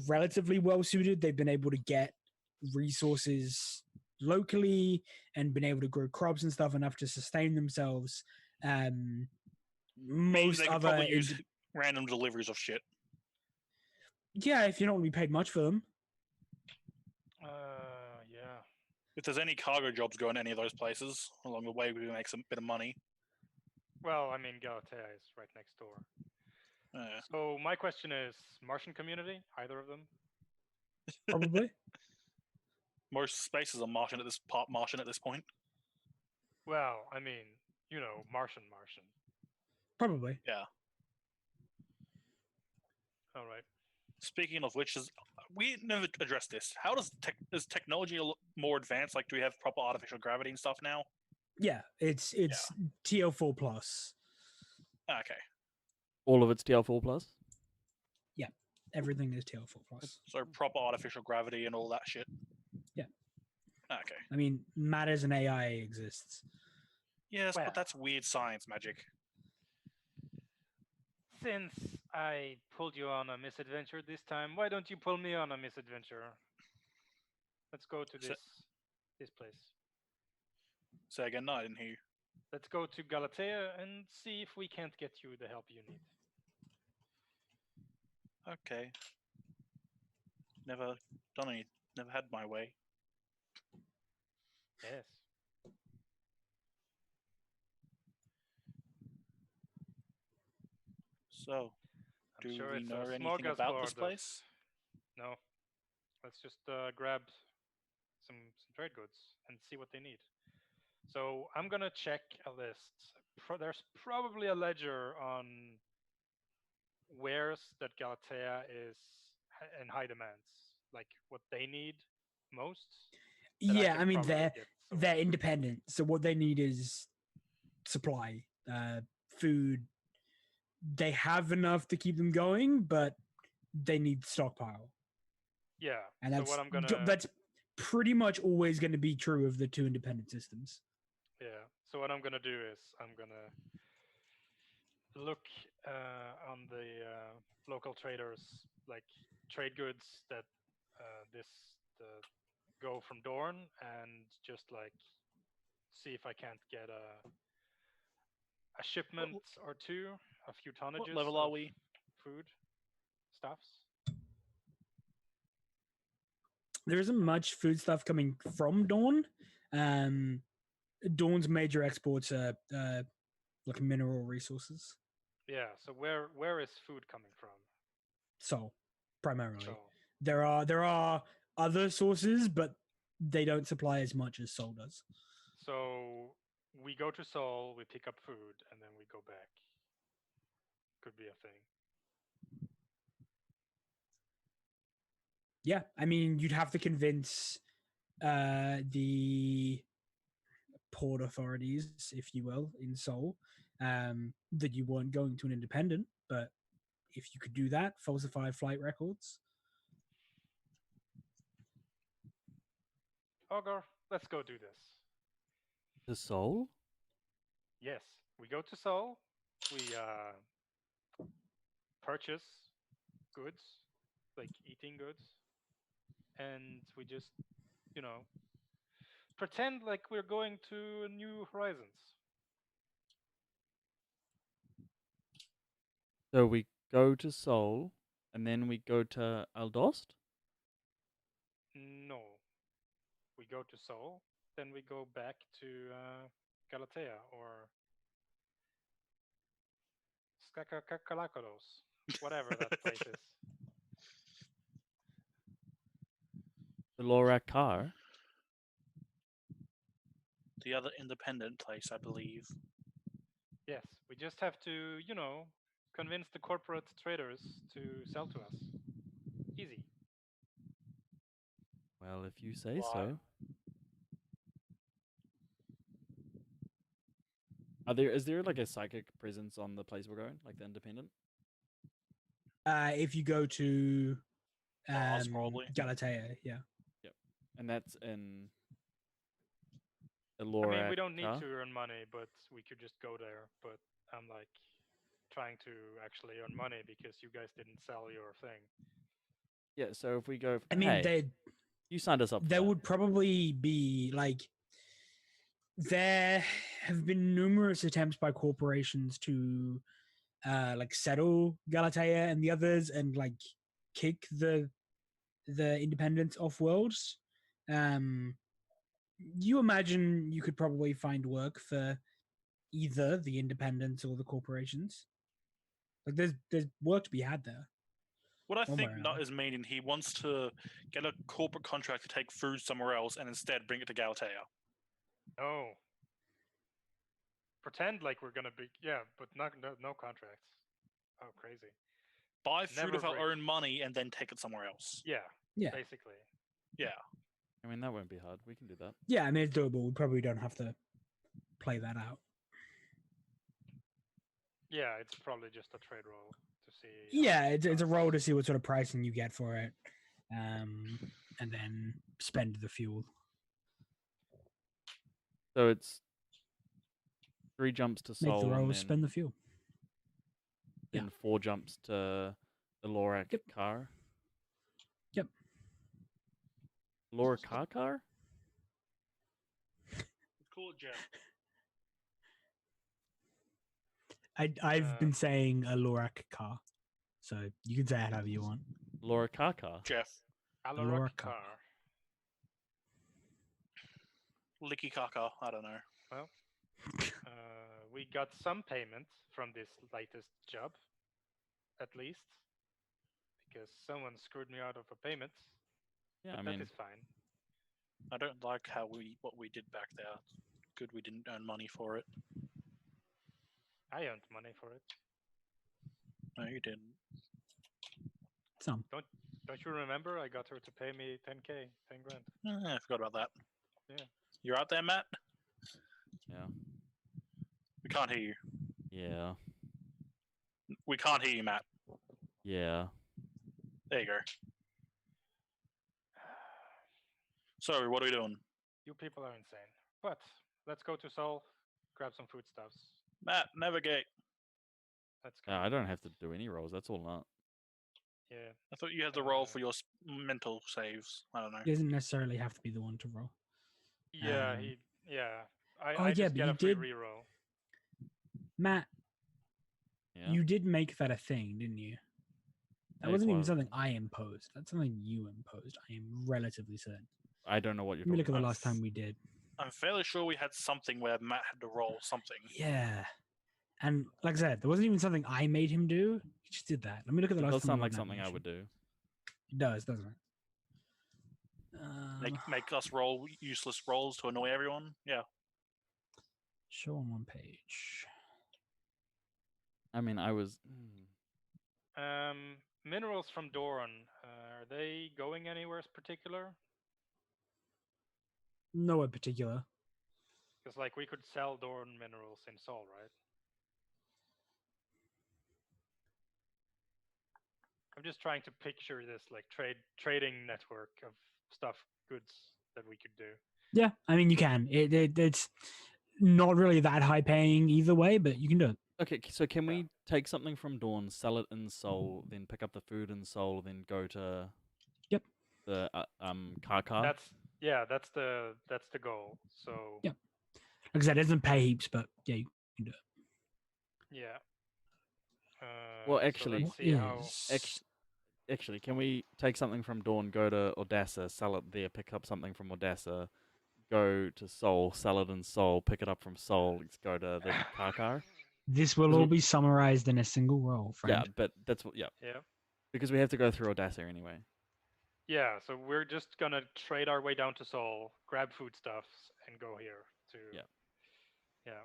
Speaker 2: relatively well suited. They've been able to get resources locally and been able to grow crops and stuff enough to sustain themselves.
Speaker 3: Meaning
Speaker 2: Most
Speaker 3: they could
Speaker 2: other
Speaker 3: probably use random deliveries of shit.
Speaker 2: yeah, if you're not going to be paid much for them.
Speaker 4: Yeah.
Speaker 3: If there's any cargo jobs going to any of those places, along the way we can make some bit of money.
Speaker 4: Well, I mean, Galatea is right next door. So my question is, Martian community? Either of them?
Speaker 2: Probably.
Speaker 3: Most spaces are Martian at this point.
Speaker 4: Well, I mean, Martian.
Speaker 2: Probably.
Speaker 3: Yeah.
Speaker 4: All right.
Speaker 3: Speaking of which, we never addressed this. How is technology more advanced? Like, do we have proper artificial gravity and stuff now?
Speaker 2: Yeah, it's TL4 plus.
Speaker 3: Okay.
Speaker 1: All of it's TL4 plus.
Speaker 2: Everything is TL4 plus.
Speaker 3: So proper artificial gravity and all that shit.
Speaker 2: Yeah.
Speaker 3: Okay.
Speaker 2: I mean, matters and AI exists.
Speaker 3: Yes,
Speaker 4: Well.
Speaker 3: but that's weird science magic.
Speaker 4: Since I pulled you on a misadventure this time, why don't you pull me on a misadventure? Let's go to this place.
Speaker 3: Say again, no, I didn't hear you.
Speaker 4: Let's go to Galatea and see if we can't get you the help you need.
Speaker 3: Okay. Never had my way.
Speaker 4: Yes.
Speaker 3: So,
Speaker 4: I'm
Speaker 3: do
Speaker 4: sure
Speaker 3: we
Speaker 4: it's
Speaker 3: know
Speaker 4: a
Speaker 3: anything about this
Speaker 4: smorgasbord
Speaker 3: place?
Speaker 4: No. Let's just grab some trade goods and see what they need. So I'm gonna check a list. There's probably a ledger on wares that Galatea is in high demands, like what they need most.
Speaker 2: Yeah, I mean
Speaker 4: probably get
Speaker 2: they're independent, so what they need is supply, food. They have enough to keep them going, but they need stockpile.
Speaker 4: Yeah,
Speaker 2: And
Speaker 4: so what I'm gonna
Speaker 2: that's pretty much always going to be true of the two independent systems.
Speaker 4: Yeah. So what I'm gonna do is I'm gonna look on the local traders, like trade goods that go from Dorn, and just like see if I can't get a shipment or two, a few tonnages
Speaker 3: What level
Speaker 4: of
Speaker 3: are we?
Speaker 4: food stuffs.
Speaker 2: there isn't much food stuff coming from Dawn. Dawn's major exports are like mineral resources.
Speaker 4: Yeah. So where is food coming from?
Speaker 2: So primarily,
Speaker 4: So
Speaker 2: there are other sources, but they don't supply as much as Sol does.
Speaker 4: so we go to Seoul, we pick up food, and then we go back. Could be a thing.
Speaker 2: Yeah, I mean, you'd have to convince the port authorities, if you will, in Seoul, that you weren't going to an independent. But if you could do that, falsify flight records.
Speaker 4: Ogre, let's go do this.
Speaker 1: The soul?
Speaker 4: Yes, we go to Seoul. We purchase goods, like eating goods, and we just, you know, pretend like we're going to New Horizons.
Speaker 1: So we go to Seoul, and then we go to Aldost?
Speaker 4: No, we go to Seoul, then we go back to Galatea or Skakakakalakolos, whatever that place is.
Speaker 1: The Lorak car?
Speaker 3: The other independent place, I believe.
Speaker 4: Yes, we just have to, you know, convince the corporate traders to sell to us. Easy.
Speaker 1: Well, if you say
Speaker 3: Why?
Speaker 1: so. Is there like a psychic presence on the place we're going, like the independent?
Speaker 2: If you go to
Speaker 3: Mars, probably.
Speaker 2: Galatea, yeah.
Speaker 1: And that's in the
Speaker 4: I
Speaker 1: Lorak
Speaker 4: mean, we don't need
Speaker 1: car?
Speaker 4: to earn money, but we could just go there. But I'm like trying to actually earn money because you guys didn't sell your thing.
Speaker 1: Yeah, so if we go,
Speaker 2: I mean,
Speaker 1: hey, you signed us up for
Speaker 2: there
Speaker 1: that.
Speaker 2: would probably be like there have been numerous attempts by corporations to like settle Galatea and the others and like kick the independents off worlds. You imagine you could probably find work for either the independents or the corporations. Like there's work to be had there.
Speaker 3: What I
Speaker 2: One way
Speaker 3: think
Speaker 2: or
Speaker 3: Nut
Speaker 2: another.
Speaker 3: is meaning, he wants to get a corporate contract to take food somewhere else and instead bring it to Galatea.
Speaker 4: Oh. Pretend like we're gonna be but no contracts. Oh, crazy.
Speaker 3: Buy food
Speaker 4: Never
Speaker 3: with our
Speaker 4: break.
Speaker 3: own money and then take it somewhere else.
Speaker 4: Yeah,
Speaker 2: Yeah.
Speaker 4: basically.
Speaker 3: Yeah.
Speaker 1: I mean, that won't be hard. We can do that.
Speaker 2: Yeah, I mean it's doable. We probably don't have to play that out.
Speaker 4: Yeah, it's probably just a trade roll to see.
Speaker 2: Yeah, it's a roll to see what sort of pricing you get for it, and then spend the fuel.
Speaker 1: So it's 3 jumps to
Speaker 2: Make the
Speaker 1: Seoul,
Speaker 2: roll,
Speaker 1: and
Speaker 2: spend the fuel.
Speaker 1: then 4 jumps to the Lorak
Speaker 2: Yep.
Speaker 1: car.
Speaker 2: Yep.
Speaker 1: Lorak car?
Speaker 3: Let's call it Jeff.
Speaker 2: I've been saying a Lorak car, so you can say it however you want.
Speaker 1: Lorak car?
Speaker 3: Jeff.
Speaker 4: Alarak
Speaker 2: Alora
Speaker 4: car.
Speaker 3: Licky Kaka. I don't know.
Speaker 4: Well, we got some payment from this latest job, at least, because someone screwed me out of a payment.
Speaker 1: Yeah,
Speaker 4: But
Speaker 1: I
Speaker 4: that
Speaker 1: mean,
Speaker 4: is fine.
Speaker 3: I don't like what we did back there. Good we didn't earn money for it.
Speaker 4: I earned money for it.
Speaker 3: No, you didn't.
Speaker 2: Some.
Speaker 4: Don't you remember? I got her to pay me 10K, 10 grand.
Speaker 3: I forgot about that.
Speaker 4: Yeah.
Speaker 3: You're out there, Matt?
Speaker 1: yeah.
Speaker 3: We can't hear you.
Speaker 1: Yeah.
Speaker 3: We can't hear you, Matt.
Speaker 1: Yeah.
Speaker 3: There you go. Sorry, what are we doing?
Speaker 4: You people are insane. But let's go to Seoul, grab some foodstuffs.
Speaker 3: Matt, navigate.
Speaker 4: Let's go.
Speaker 1: I don't have to do any rolls. That's all not.
Speaker 4: Yeah.
Speaker 3: I thought you had to roll for your mental saves. I don't know.
Speaker 2: He doesn't necessarily have to be the one to roll.
Speaker 4: Yeah,
Speaker 2: Um,
Speaker 4: I
Speaker 2: yeah,
Speaker 4: just
Speaker 2: but
Speaker 4: get
Speaker 2: you
Speaker 4: a free
Speaker 2: did-
Speaker 4: reroll.
Speaker 2: Matt,
Speaker 1: Yeah.
Speaker 2: you did make that a thing, didn't you? That
Speaker 1: It
Speaker 2: wasn't even
Speaker 1: was.
Speaker 2: something I imposed. That's something you imposed. I am relatively certain.
Speaker 1: I don't know what you're
Speaker 2: Let me look
Speaker 1: talking
Speaker 2: at the
Speaker 1: about.
Speaker 2: last time we did.
Speaker 3: I'm fairly sure we had something where Matt had to roll something.
Speaker 2: Yeah. And like I said, there wasn't even something I made him do. He just did that. Let me look at the
Speaker 1: It
Speaker 2: last
Speaker 1: does
Speaker 2: time. we
Speaker 1: sound
Speaker 2: rolled
Speaker 1: like
Speaker 2: an
Speaker 1: something I
Speaker 2: animation.
Speaker 1: would do.
Speaker 2: It does, doesn't it?
Speaker 3: Make us roll useless rolls to annoy everyone. Yeah.
Speaker 2: Show on one page.
Speaker 1: I mean, I was.
Speaker 4: Minerals from Doran. Are they going anywhere particular?
Speaker 2: No in particular.
Speaker 4: Because like we could sell Doran minerals in Sol, right? I'm just trying to picture this like trading network of stuff, goods that we could do.
Speaker 2: Yeah, I mean you can. It's not really that high paying either way, but you can do it.
Speaker 1: Okay, so can
Speaker 4: Yeah.
Speaker 1: we take something from Dawn, sell it in Seoul, then pick up the food in Seoul, then go to
Speaker 2: Yep.
Speaker 1: the car?
Speaker 4: That's the goal. So
Speaker 2: Yeah. Like I said, it doesn't pay heaps, but yeah, you can do it.
Speaker 4: yeah.
Speaker 1: Well,
Speaker 4: so
Speaker 1: actually-
Speaker 4: let's see how.
Speaker 1: Actually, can we take something from Dawn, go to Odessa, sell it there, pick up something from Odessa, go to Seoul, sell it in Seoul, pick it up from Seoul, let's go to the car?
Speaker 2: This will
Speaker 1: Is
Speaker 2: all
Speaker 1: it-
Speaker 2: be summarized in a single roll, friend.
Speaker 1: Yeah, but that's what. Yeah,
Speaker 4: Yeah.
Speaker 1: because we have to go through Odessa anyway.
Speaker 4: Yeah, so we're just gonna trade our way down to Seoul, grab foodstuffs, and go here to.
Speaker 1: Yeah.
Speaker 4: Yeah.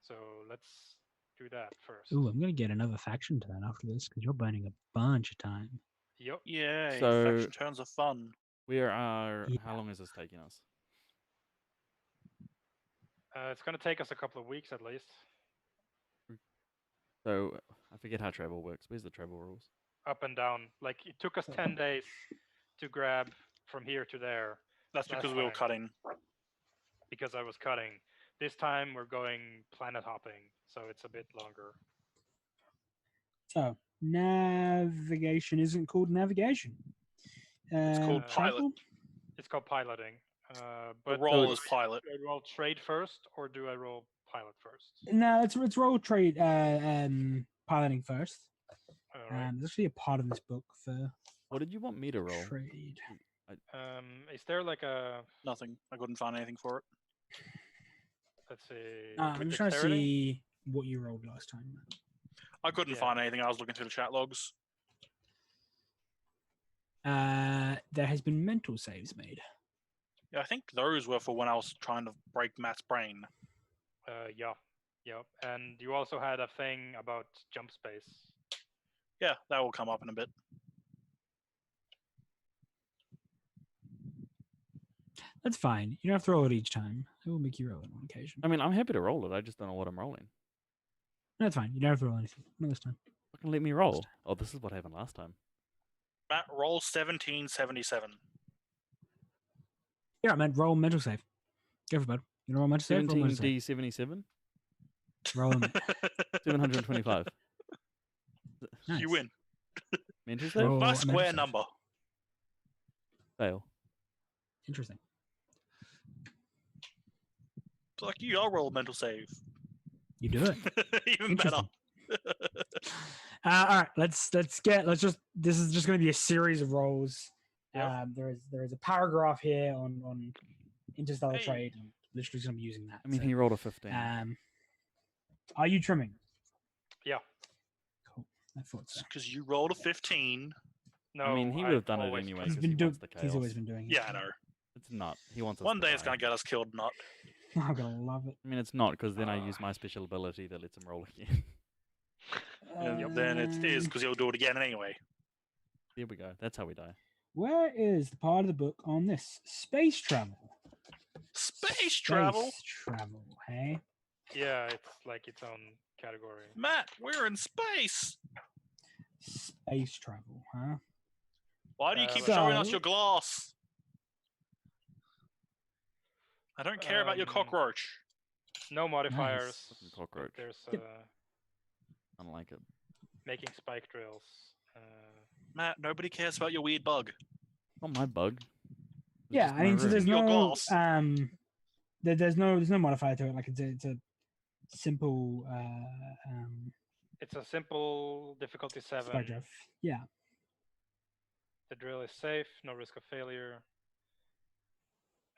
Speaker 4: So let's do that first.
Speaker 2: Ooh, I'm gonna get another faction turn after this because you're burning a bunch of time.
Speaker 4: Yep.
Speaker 3: Yay.
Speaker 1: So-
Speaker 3: Faction turns are fun.
Speaker 1: We are.
Speaker 2: Yeah.
Speaker 1: How long is this taking us?
Speaker 4: It's gonna take us a couple of weeks at least.
Speaker 1: So I forget how travel works. Where's the travel rules?
Speaker 4: Up and down. Like it took us 10 days to grab from here to there
Speaker 3: That's
Speaker 4: Last
Speaker 3: because we were
Speaker 4: time.
Speaker 3: cutting.
Speaker 4: because I was cutting. This time we're going planet hopping, so it's a bit longer.
Speaker 2: So navigation isn't called navigation.
Speaker 3: It's called pilot.
Speaker 2: travel?
Speaker 4: It's called piloting.
Speaker 3: The
Speaker 4: But
Speaker 3: roll
Speaker 1: So
Speaker 3: is pilot.
Speaker 4: do I roll trade first or do I roll pilot first?
Speaker 2: No, it's roll trade piloting first.
Speaker 4: All right.
Speaker 2: There's actually a part of this book for
Speaker 1: What did you want me to roll?
Speaker 2: trade.
Speaker 4: Is there like a
Speaker 3: Nothing. I couldn't find anything for it.
Speaker 4: let's see?
Speaker 2: I'm
Speaker 4: with
Speaker 2: just trying to
Speaker 4: dexterity?
Speaker 2: see what you rolled last time.
Speaker 3: I couldn't
Speaker 4: Yeah.
Speaker 3: find anything. I was looking through the chat logs.
Speaker 2: There has been mental saves made.
Speaker 3: Yeah, I think those were for when I was trying to break Matt's brain.
Speaker 4: Yeah. Yep. And you also had a thing about jump space.
Speaker 3: Yeah, that will come up in a bit.
Speaker 2: That's fine. You don't have to roll it each time. I will make you roll it on occasion.
Speaker 1: I mean, I'm happy to roll it. I just don't know what I'm rolling.
Speaker 2: No, that's fine. You don't have to roll anything. Not this time.
Speaker 1: Fucking let me roll. Oh, this is what happened last time.
Speaker 3: Matt, roll 1777.
Speaker 2: Yeah, man. Roll mental save. Go for it, bud. You know roll mental save? Roll mental save.
Speaker 1: 17D77,
Speaker 2: Roll them.
Speaker 1: 725.
Speaker 2: Nice.
Speaker 3: You win.
Speaker 1: Mental save?
Speaker 2: Roll
Speaker 3: My
Speaker 2: a mental
Speaker 3: square
Speaker 2: save.
Speaker 3: number.
Speaker 1: Fail.
Speaker 2: Interesting.
Speaker 3: It's like you, I'll roll a mental save.
Speaker 2: You do it.
Speaker 3: Even better.
Speaker 2: Interesting. All right, let's just. This is just going to be a series of rolls.
Speaker 4: Yeah.
Speaker 2: There is a paragraph here on interstellar
Speaker 3: Hey.
Speaker 2: trade. And literally going to be using that.
Speaker 1: I mean,
Speaker 2: so,
Speaker 1: he rolled a 15.
Speaker 2: are you trimming?
Speaker 4: Yeah.
Speaker 2: Cool. I thought so.
Speaker 3: Because you rolled a 15.
Speaker 4: No.
Speaker 1: I mean, he would have done it
Speaker 4: always
Speaker 1: anyway
Speaker 4: trim.
Speaker 2: He's
Speaker 1: 'cause
Speaker 2: been
Speaker 1: he
Speaker 2: doing.
Speaker 1: wants the
Speaker 2: He's
Speaker 1: chaos.
Speaker 2: always been doing it.
Speaker 3: Yeah, I know.
Speaker 1: It's not. He wants us
Speaker 3: One
Speaker 1: to
Speaker 3: day it's
Speaker 1: die.
Speaker 3: going to get us killed, not.
Speaker 2: I'm gonna love it.
Speaker 1: I mean, it's not because then I use my special ability that lets him roll again.
Speaker 3: And then it is because he'll do it again anyway.
Speaker 1: There we go. That's how we die.
Speaker 2: Where is the part of the book on this? Space travel.
Speaker 3: Space travel?
Speaker 2: Space travel, hey?
Speaker 4: Yeah, it's like its own category.
Speaker 3: Matt, we're in space.
Speaker 2: Space travel, huh?
Speaker 3: Why do you keep
Speaker 2: So-
Speaker 3: showing us your glass? I don't care about your
Speaker 4: Um,
Speaker 3: cockroach.
Speaker 4: No modifiers.
Speaker 1: Fucking
Speaker 4: but
Speaker 1: cockroach.
Speaker 4: There's
Speaker 2: Yep.
Speaker 1: I don't like it.
Speaker 4: making spike drills.
Speaker 3: Matt, nobody cares about your weird bug.
Speaker 1: Not my bug. It's
Speaker 2: Yeah,
Speaker 1: just
Speaker 2: I
Speaker 1: my
Speaker 2: mean, so
Speaker 1: room.
Speaker 2: there's
Speaker 3: Your
Speaker 2: no
Speaker 3: glass.
Speaker 2: there's no modifier to it. Like it's a simple
Speaker 4: It's a simple difficulty 7.
Speaker 2: spike drive. Yeah,
Speaker 4: The drill is safe, no risk of failure.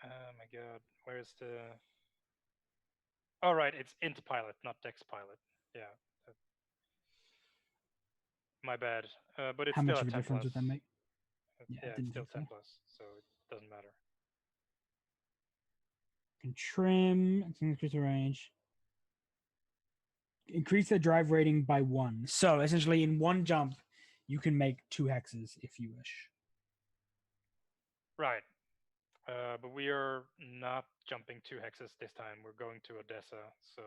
Speaker 4: Oh my god, where's the? Oh right, it's int pilot, not dex pilot. Yeah, my bad. But it's
Speaker 2: How
Speaker 4: still
Speaker 2: much
Speaker 4: a
Speaker 2: of a
Speaker 4: 10
Speaker 2: difference
Speaker 4: plus.
Speaker 2: would that make? Yeah,
Speaker 4: Yeah,
Speaker 2: I
Speaker 4: it's
Speaker 2: didn't
Speaker 4: still
Speaker 2: think
Speaker 4: 10
Speaker 2: so.
Speaker 4: plus, so it doesn't matter.
Speaker 2: Can trim, increase the range. Increase the drive rating by 1. So essentially, in one jump, you can make 2 hexes if you wish.
Speaker 4: Right. But we are not jumping 2 hexes this time. We're going to Odessa, so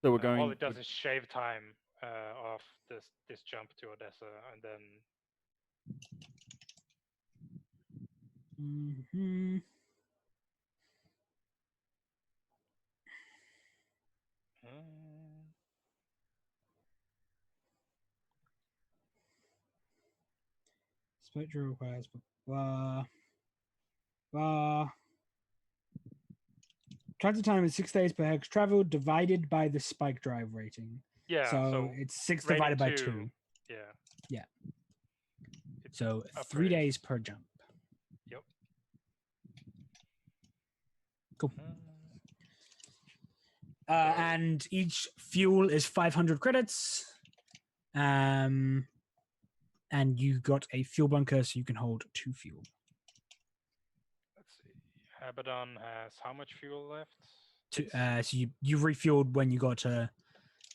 Speaker 1: So we're
Speaker 4: all
Speaker 1: going.
Speaker 4: it does is shave time off this jump to Odessa, and then
Speaker 2: Mm-hmm. Spectre requires blah blah. Transit time is 6 days per hex traveled divided by the spike drive rating.
Speaker 4: yeah.
Speaker 2: So it's 6
Speaker 4: rating
Speaker 2: divided by
Speaker 4: 2,
Speaker 2: 2.
Speaker 4: Yeah.
Speaker 2: Yeah.
Speaker 4: It's
Speaker 2: So 3
Speaker 4: upgrades.
Speaker 2: days per jump.
Speaker 4: Yep.
Speaker 2: Cool.
Speaker 4: So-
Speaker 2: And each fuel is 500 credits. And you got a fuel bunker, so you can hold 2 fuel.
Speaker 4: Let's see. Abaddon has how much fuel left?
Speaker 2: So you refueled when you got to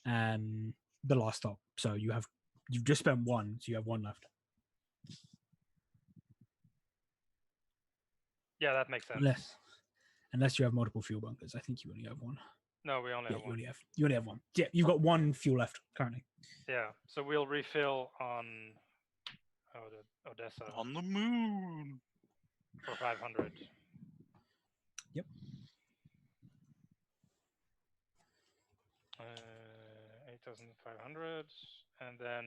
Speaker 2: the last stop. So you've just spent 1, so you have 1 left.
Speaker 4: Yeah, that makes sense.
Speaker 2: Unless you have multiple fuel bunkers. I think you only have 1.
Speaker 4: No, we only
Speaker 2: Yeah,
Speaker 4: have one.
Speaker 2: you only have 1. Yeah, you've got 1 fuel left currently.
Speaker 4: Yeah, so we'll refill on the Odessa
Speaker 3: On the moon.
Speaker 4: for 500.
Speaker 2: Yep.
Speaker 4: 8,500, and then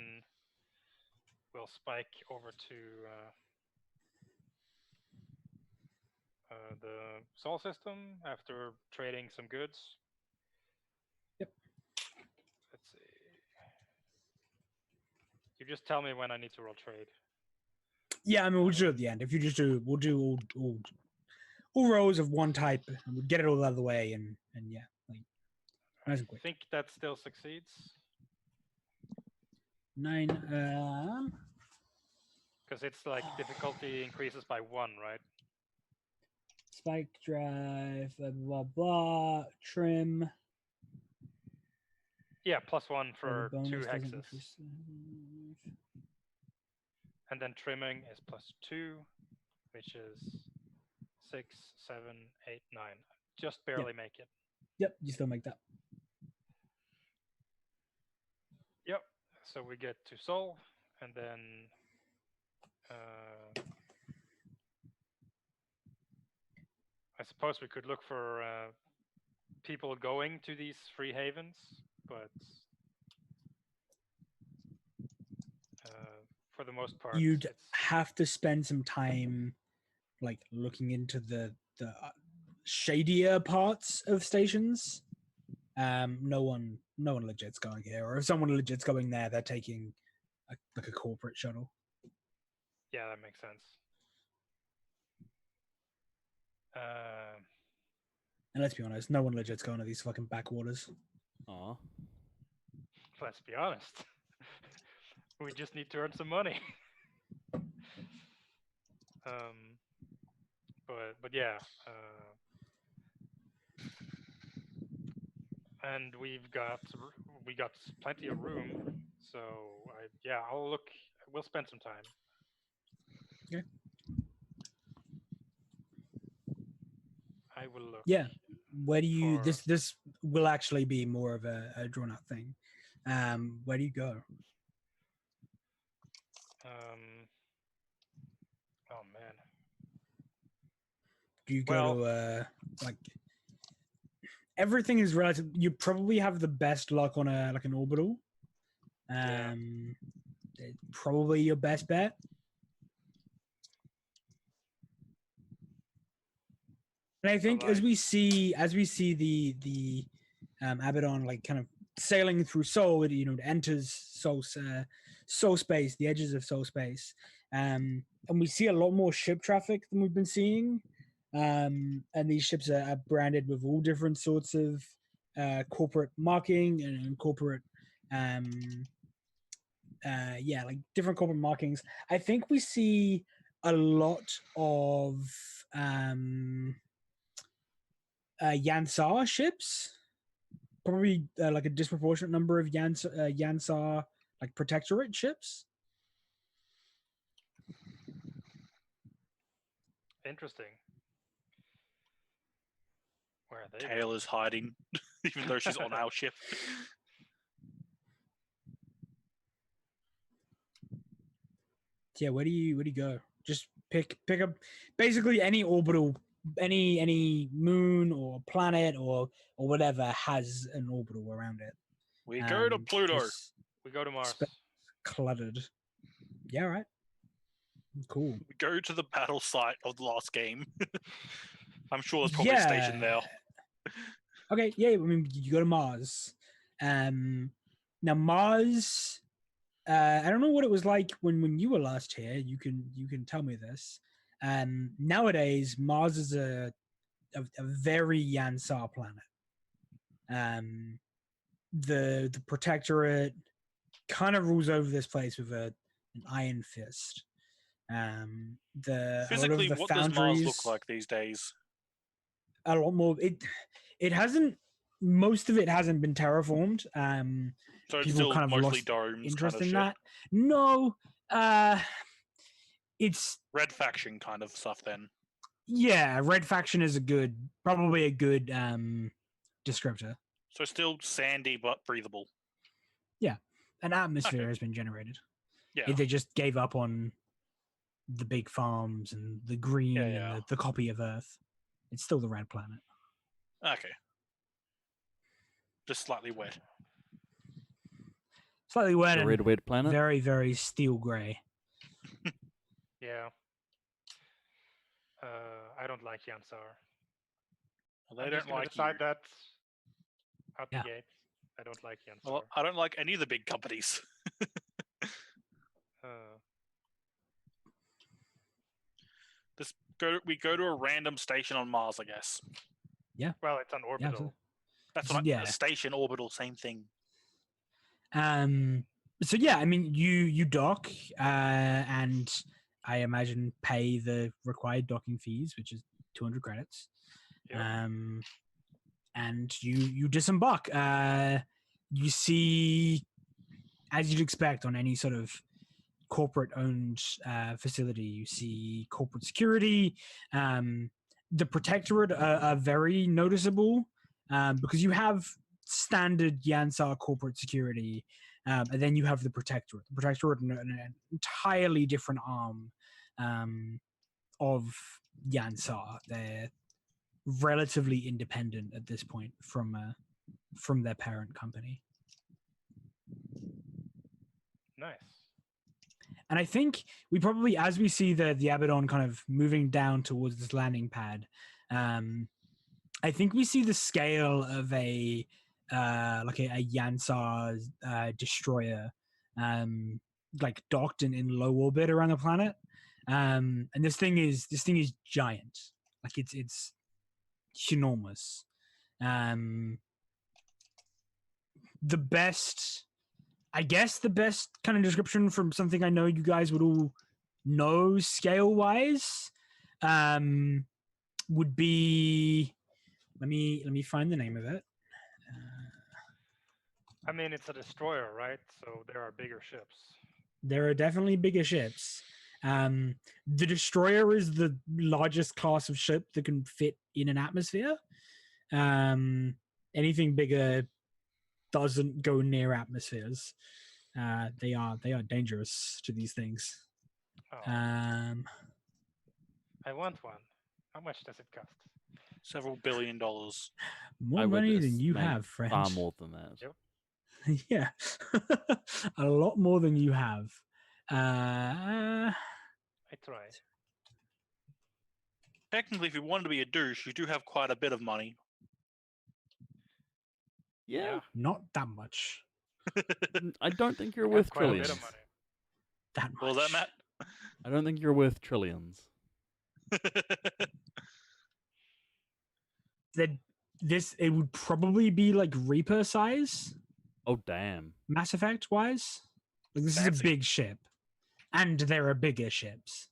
Speaker 4: we'll spike over to the Sol system after trading some goods.
Speaker 2: Yep.
Speaker 4: Let's see. You just tell me when I need to roll trade.
Speaker 2: Yeah, I mean, we'll do it at the end. If you just do, we'll do all rows of one type, and we'll get it all out of the way, and yeah, like nice and
Speaker 4: I
Speaker 2: quick.
Speaker 4: think that still succeeds
Speaker 2: 9.
Speaker 4: because it's like difficulty increases by 1, right?
Speaker 2: Spike drive, blah blah blah. Trim.
Speaker 4: Yeah, +1
Speaker 2: the
Speaker 4: for 2
Speaker 2: bonus doesn't
Speaker 4: hexes,
Speaker 2: increase.
Speaker 4: and then trimming is +2, which is 6, 7, 8, 9. Just barely make it.
Speaker 2: Yep, you still make that.
Speaker 4: Yep. So we get to Sol, and then I suppose we could look for people going to these free havens, but for the most part,
Speaker 2: You'd
Speaker 4: it's
Speaker 2: have to spend some time, like looking into the shadier parts of stations. No one legit's going here, or if someone legit's going there, they're taking like a corporate shuttle.
Speaker 4: yeah, that makes sense.
Speaker 2: And let's be honest, no one legit's going to these fucking backwaters.
Speaker 1: Aw.
Speaker 4: Let's be honest. We just need to earn some money. But yeah, and we got plenty of room. So I'll look. We'll spend some time.
Speaker 2: Okay.
Speaker 4: I will look.
Speaker 2: Yeah. Where do you?
Speaker 4: for-
Speaker 2: This will actually be more of a drawn out thing. Where do you go?
Speaker 4: Oh man.
Speaker 2: Do you go to like everything is relative? You probably have the best luck on an orbital.
Speaker 4: Yeah.
Speaker 2: It's probably your best bet. And I think as we see the Abaddon like kind of sailing through Soul. It enters Soul space, the edges of Soul space, and we see a lot more ship traffic than we've been seeing. And these ships are branded with all different sorts of corporate marking and corporate, like different corporate markings. I think we see a lot of Yansar ships, probably like a disproportionate number of Yansar like protectorate ships.
Speaker 4: Interesting. Where are they?
Speaker 3: Kale is hiding, even though she's on our ship.
Speaker 2: Yeah, where do you go? Just pick up basically any orbital, any moon or planet or whatever has an orbital around it.
Speaker 3: We go to Pluto.
Speaker 2: Just
Speaker 4: We go to Mars.
Speaker 2: cluttered. Yeah, right. Cool.
Speaker 3: We go to the battle site of the last game. I'm sure there's probably a station there.
Speaker 2: Okay, yeah. I mean, you go to Mars. Now Mars. I don't know what it was like when you were last here. You can tell me this. Nowadays, Mars is a very Yansar planet. The Protectorate kind of rules over this place with an iron fist.
Speaker 3: Physically,
Speaker 2: a lot of the
Speaker 3: what
Speaker 2: foundries,
Speaker 3: does Mars look like these days?
Speaker 2: A lot more. It hasn't. Most of it hasn't been terraformed.
Speaker 3: So it's
Speaker 2: people
Speaker 3: still
Speaker 2: kind of
Speaker 3: mostly
Speaker 2: lost
Speaker 3: domes
Speaker 2: interest
Speaker 3: kind of
Speaker 2: in
Speaker 3: shit.
Speaker 2: that. No, it's
Speaker 3: Red faction kind of stuff then.
Speaker 2: yeah. Red faction is probably a good descriptor.
Speaker 3: So still sandy but breathable.
Speaker 2: Yeah, an atmosphere
Speaker 3: Okay.
Speaker 2: has been generated.
Speaker 3: Yeah.
Speaker 2: They just gave up on the big farms and the green
Speaker 3: Yeah.
Speaker 2: and the copy of Earth. It's still the red planet.
Speaker 3: Okay. Just slightly wet.
Speaker 2: Slightly wet
Speaker 1: The
Speaker 2: and
Speaker 1: red wet planet.
Speaker 2: very, very steel gray.
Speaker 4: Yeah. I don't like Yansar.
Speaker 3: Well, they
Speaker 4: I'm
Speaker 3: don't
Speaker 4: just gonna
Speaker 3: like
Speaker 4: decide
Speaker 3: you.
Speaker 4: that out
Speaker 2: Yeah.
Speaker 4: the gate. I don't like Yansar.
Speaker 3: Well, I don't like any of the big companies. We go to a random station on Mars, I guess.
Speaker 4: Well, it's on orbital.
Speaker 2: absolutely.
Speaker 3: That's what
Speaker 2: Yeah.
Speaker 3: a station orbital, same thing.
Speaker 2: So yeah, I mean, you dock, and I imagine pay the required docking fees, which is 200 credits.
Speaker 4: Yep.
Speaker 2: And you disembark. You see, as you'd expect on any sort of corporate-owned facility, you see corporate security. The Protectorate are very noticeable because you have standard Yansar corporate security, and then you have the Protectorate. The Protectorate, an entirely different arm of Yansar. They're relatively independent at this point from their parent company.
Speaker 4: Nice.
Speaker 2: And I think we probably, as we see the Abaddon kind of moving down towards this landing pad, I think we see the scale of a Yansar destroyer, like docked in low orbit around the planet. And this thing is giant, like it's enormous. The best kind of description from something I know you guys would all know scale wise would be, let me find the name of it.
Speaker 4: I mean, it's a destroyer, right? So there are bigger ships.
Speaker 2: There are definitely bigger ships. The destroyer is the largest class of ship that can fit in an atmosphere. Anything bigger doesn't go near atmospheres. They are dangerous to these things.
Speaker 4: Oh, I want one. How much does it cost?
Speaker 3: Several $1 billion.
Speaker 2: More
Speaker 1: I would
Speaker 2: money than you
Speaker 1: estimate
Speaker 2: have, friend.
Speaker 1: Far more than that.
Speaker 4: Yep.
Speaker 2: Yeah, a lot more than you have.
Speaker 4: I try.
Speaker 3: Technically, if you wanted to be a douche, you do have quite a bit of money.
Speaker 1: Yeah.
Speaker 2: Not that much.
Speaker 1: I don't think you're
Speaker 4: Got
Speaker 1: worth
Speaker 4: quite a bit of
Speaker 1: trillions.
Speaker 4: money.
Speaker 2: That much.
Speaker 3: What was that, Matt?
Speaker 1: I don't think you're worth trillions.
Speaker 2: That it would probably be like Reaper size,
Speaker 1: Oh damn.
Speaker 2: Mass Effect wise. Like this is a
Speaker 3: Fancy.
Speaker 2: big ship, and there are bigger ships.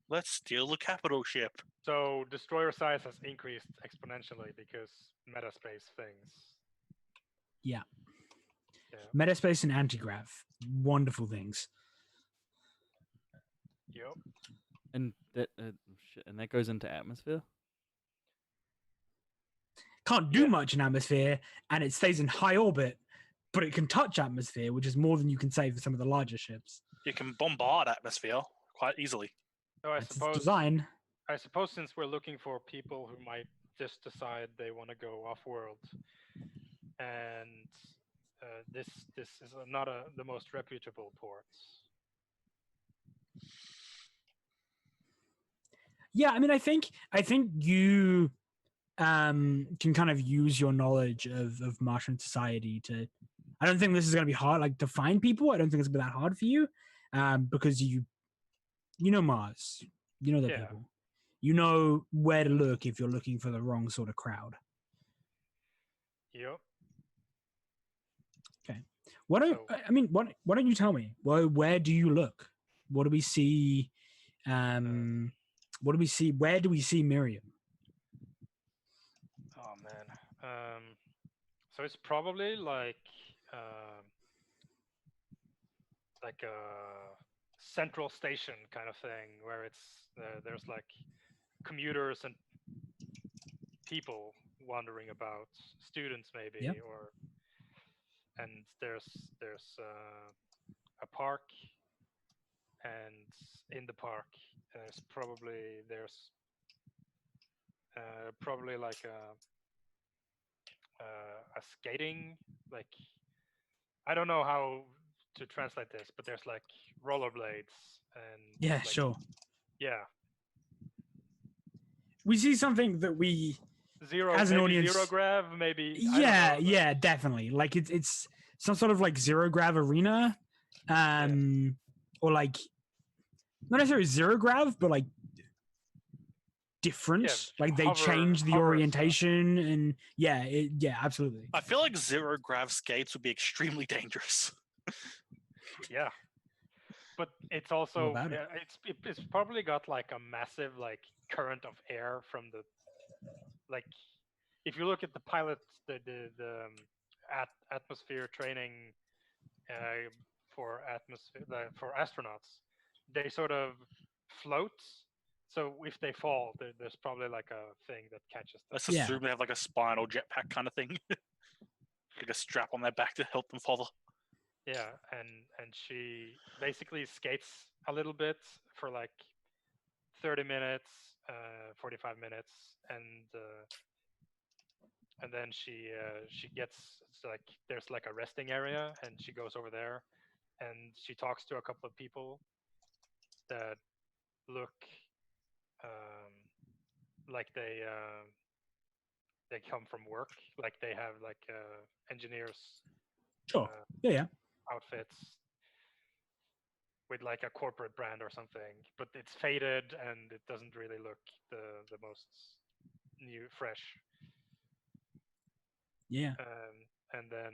Speaker 3: Let's steal the capital ship.
Speaker 4: So destroyer size has increased exponentially because metaspace things.
Speaker 2: Yeah.
Speaker 4: Yeah.
Speaker 2: Metaspace and anti-grav, wonderful things.
Speaker 4: Yep.
Speaker 1: And that and that goes into atmosphere.
Speaker 2: Can't do
Speaker 4: Yeah.
Speaker 2: much in atmosphere, and it stays in high orbit, but it can touch atmosphere, which is more than you can say for some of the larger ships.
Speaker 3: You can bombard atmosphere quite easily.
Speaker 4: So I
Speaker 2: That's its
Speaker 4: suppose
Speaker 2: design.
Speaker 4: since we're looking for people who might just decide they want to go off world, and this is not the most reputable ports.
Speaker 2: Yeah, I mean, I think you can kind of use your knowledge of Martian society to. I don't think this is going to be hard, like to find people. I don't think it's going to be that hard for you, because you know Mars, you know the
Speaker 4: Yeah.
Speaker 2: people, you know where to look if you're looking for the wrong sort of crowd.
Speaker 4: Yep.
Speaker 2: Why don't
Speaker 4: So-
Speaker 2: I mean? Why don't you tell me? Where do you look? What do we see? What do we see? Where do we see Miriam?
Speaker 4: Oh man. So it's probably like a central station kind of thing where it's there's like commuters and people wandering about, students maybe,
Speaker 2: Yep.
Speaker 4: or and there's a park, and in the park there's probably like a skating, like I don't know how to translate this, but there's like rollerblades and
Speaker 2: Yeah,
Speaker 4: like,
Speaker 2: sure.
Speaker 4: yeah,
Speaker 2: We see something that we
Speaker 4: zero
Speaker 2: As an
Speaker 4: maybe
Speaker 2: audience-
Speaker 4: zero grav maybe.
Speaker 2: yeah, yeah, definitely. Like it's some sort of like zero grav arena, or like not necessarily zero grav, but like different.
Speaker 4: Yeah,
Speaker 2: like they
Speaker 4: hover-
Speaker 2: change the
Speaker 4: hover stuff.
Speaker 2: orientation, and yeah, absolutely.
Speaker 3: I feel like zero grav skates would be extremely dangerous.
Speaker 4: Yeah, but it's also
Speaker 2: about it?
Speaker 4: it's probably got like a massive like current of air from the, like if you look at the pilots, the atmosphere training for astronauts, they sort of float. So if they fall, there's probably like a thing that catches them.
Speaker 3: Let's
Speaker 2: Yeah.
Speaker 3: assume they have like a spinal jetpack kind of thing. Like a strap on their back to help them follow.
Speaker 4: Yeah, and she basically skates a little bit for like 30 minutes, 45 minutes, and then she gets, it's like there's like a resting area, and she goes over there, and she talks to a couple of people that look like they come from work, like they have like engineers
Speaker 2: Sure. Yeah.
Speaker 4: outfits with like a corporate brand or something, but it's faded and it doesn't really look the most new, fresh.
Speaker 2: Yeah.
Speaker 4: And then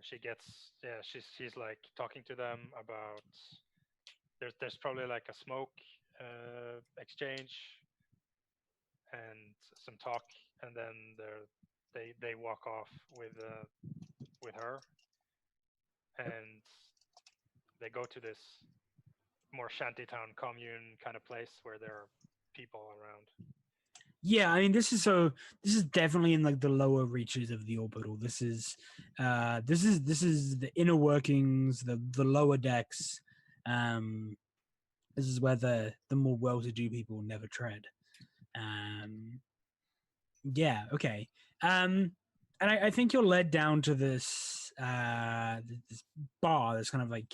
Speaker 4: she gets, yeah, she's like talking to them about there's probably like a smoke exchange and some talk, and then they walk off with her, and they go to this more shantytown commune kind of place where there are people around.
Speaker 2: Yeah, I mean, this is definitely in like the lower reaches of the orbital. This is the inner workings, the lower decks. This is where the more well-to-do people never tread. Yeah, okay. And I think you're led down to this this bar that's kind of like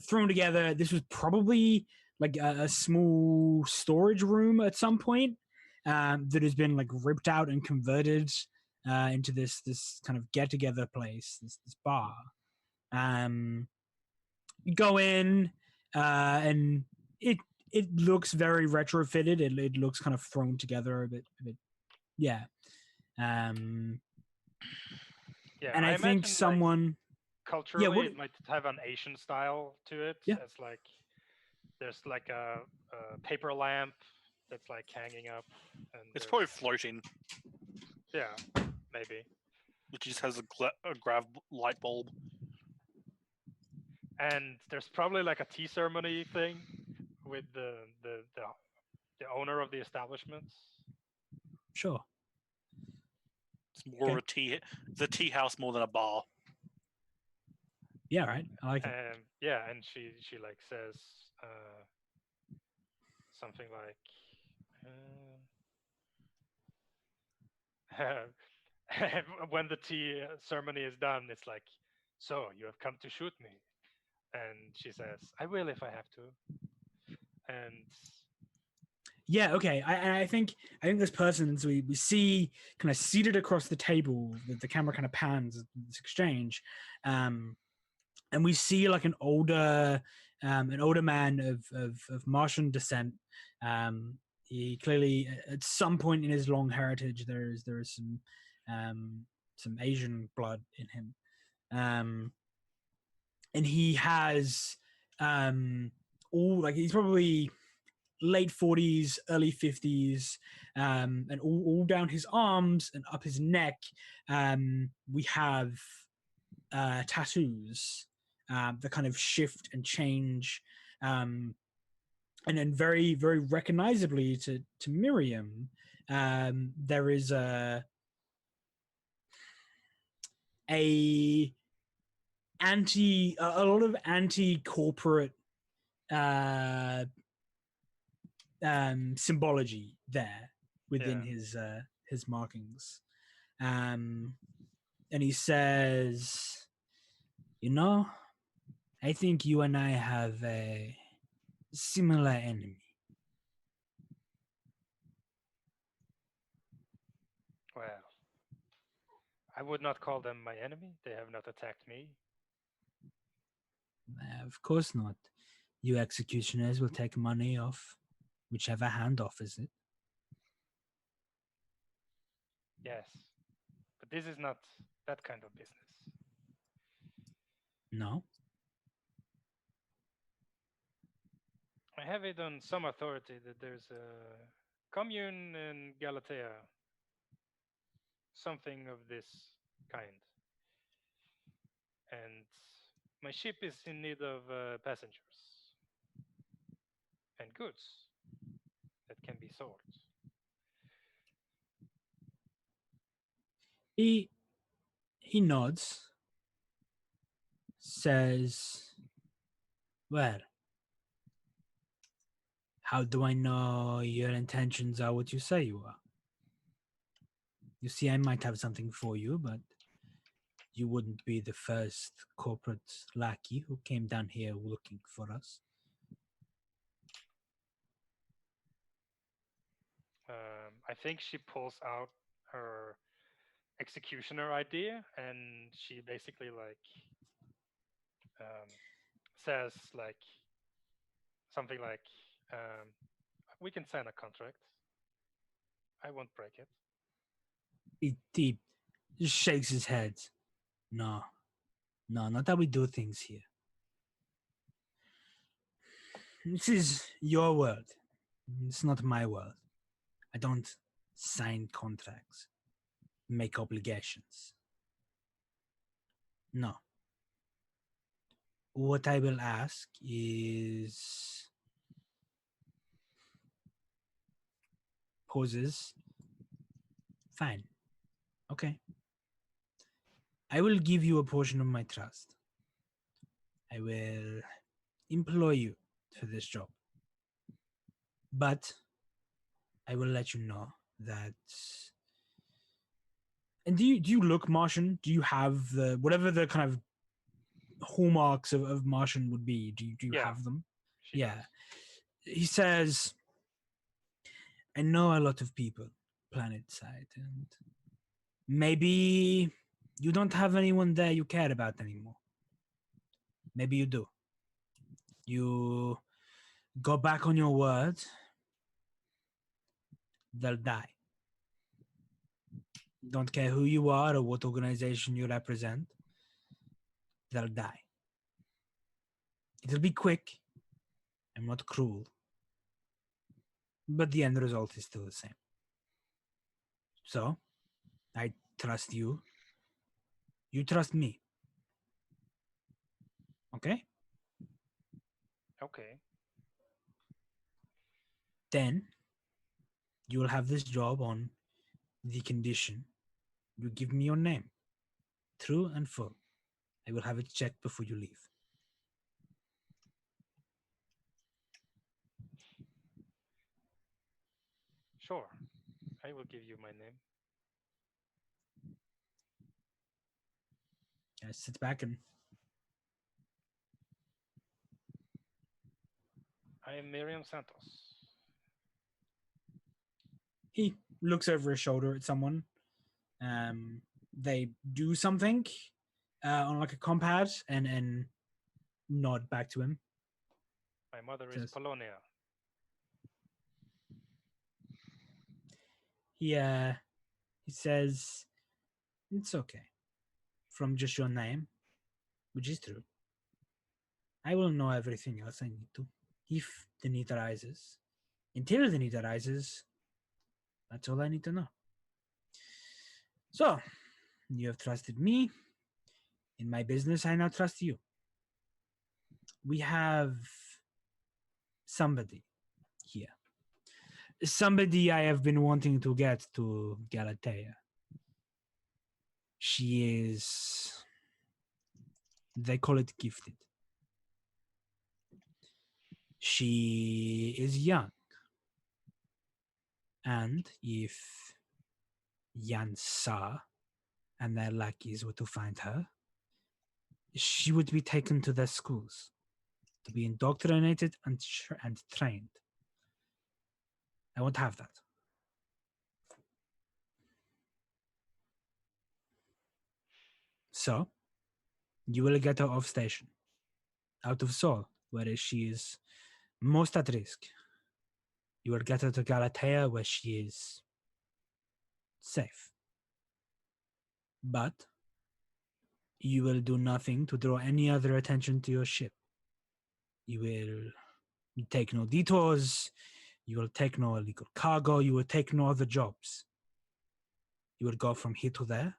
Speaker 2: thrown together. This was probably like a small storage room at some point. that has been like ripped out and converted into this kind of get together place, this bar. You go in, and it looks very retrofitted. It looks kind of thrown together a bit. Yeah.
Speaker 4: Yeah,
Speaker 2: And I think
Speaker 4: imagine, like,
Speaker 2: someone.
Speaker 4: culturally
Speaker 2: what-
Speaker 4: it might have an Asian style to it.
Speaker 2: Yeah.
Speaker 4: It's like there's like a paper lamp that's like hanging up, and
Speaker 3: It's
Speaker 4: there's-
Speaker 3: probably floating.
Speaker 4: yeah, maybe.
Speaker 3: It just has a grav light bulb.
Speaker 4: And there's probably like a tea ceremony thing with the owner of the establishment.
Speaker 2: Sure.
Speaker 3: It's more of a tea house more than a bar.
Speaker 2: Yeah, right. I like it.
Speaker 4: Yeah, and she like says something like when the tea ceremony is done, it's like, so you have come to shoot me, and she says, I will if I have to. And
Speaker 2: Yeah, okay. I think this person's we see kind of seated across the table. The camera kind of pans this exchange, and we see like an older man of Martian descent. He clearly, at some point in his long heritage, there is some Asian blood in him, and he has all like he's probably late 40s, early 50s, and all down his arms and up his neck, we have tattoos that kind of shift and change, and then very, very recognizably to Miriam, there is a lot of anti-corporate symbology there within his markings, and he says, I think you and I have a similar enemy.
Speaker 4: well, I would not call them my enemy. They have not attacked me.
Speaker 2: Of course not. You executioners will take money off whichever hand offers it.
Speaker 4: Yes, but this is not that kind of business.
Speaker 2: No?
Speaker 4: I have it on some authority that there's a commune in Galatea, something of this kind, and my ship is in need of passengers and goods that can be sold.
Speaker 2: He nods, says, well, how do I know your intentions are what you say you are? You see, I might have something for you, but you wouldn't be the first corporate lackey who came down here looking for us.
Speaker 4: I think she pulls out her executioner idea, and she basically like says like something like, we can sign a contract. I won't break it.
Speaker 2: He just shakes his head. No, not how we do things here. This is your world. It's not my world. I don't sign contracts, make obligations. No. What I will ask is pauses. Fine. Okay. I will give you a portion of my trust. I will employ you for this job. But I will let you know that. And do you look Martian? Do you have the whatever the kind of hallmarks of Martian would be? Do you
Speaker 4: Yeah,
Speaker 2: have them?
Speaker 4: She
Speaker 2: Yeah.
Speaker 4: does.
Speaker 2: He says, I know a lot of people planet side, and maybe you don't have anyone there you care about anymore. Maybe you do. You go back on your word, they'll die. Don't care who you are or what organization you represent, they'll die. It'll be quick and not cruel, but the end result is still the same. So, I trust you. You trust me. Okay?
Speaker 4: Okay.
Speaker 2: Then you will have this job on the condition you give me your name, true and full. I will have it checked before you leave.
Speaker 4: Sure. I will give you my name.
Speaker 2: I sit back and
Speaker 4: I am Miriam Santos.
Speaker 2: he looks over his shoulder at someone. They do something on like a compad and nod back to him.
Speaker 4: My mother is
Speaker 2: Says-
Speaker 4: Polonia.
Speaker 2: He says, "It's okay. From just your name, which is true, I will know everything else I need to. If the need arises, until the need arises, that's all I need to know. So, you have trusted me. In my business, I now trust you. We have somebody here. Somebody I have been wanting to get to Galatea. She is, they call it gifted. She is young. And if Yansa and their lackeys were to find her, she would be taken to their schools to be indoctrinated and trained. I won't have that. So, you will get her off station, out of Seoul, where she is most at risk. You will get her to Galatea, where she is safe. But you will do nothing to draw any other attention to your ship. You will take no detours. You will take no illegal cargo. You will take no other jobs. You will go from here to there.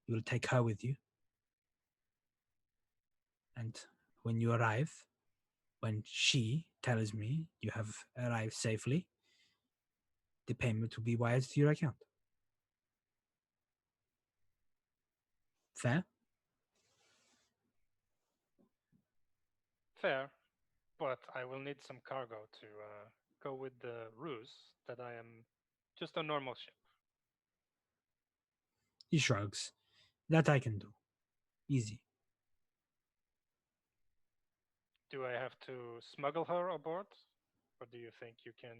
Speaker 2: You will take her with you. And when you arrive, when she tells me you have arrived safely, the payment will be wired to your account. Fair?
Speaker 4: Fair, but I will need some cargo to go with the ruse that I am just a normal ship.
Speaker 2: He shrugs. That I can do. Easy.
Speaker 4: Do I have to smuggle her aboard? Or do you think you can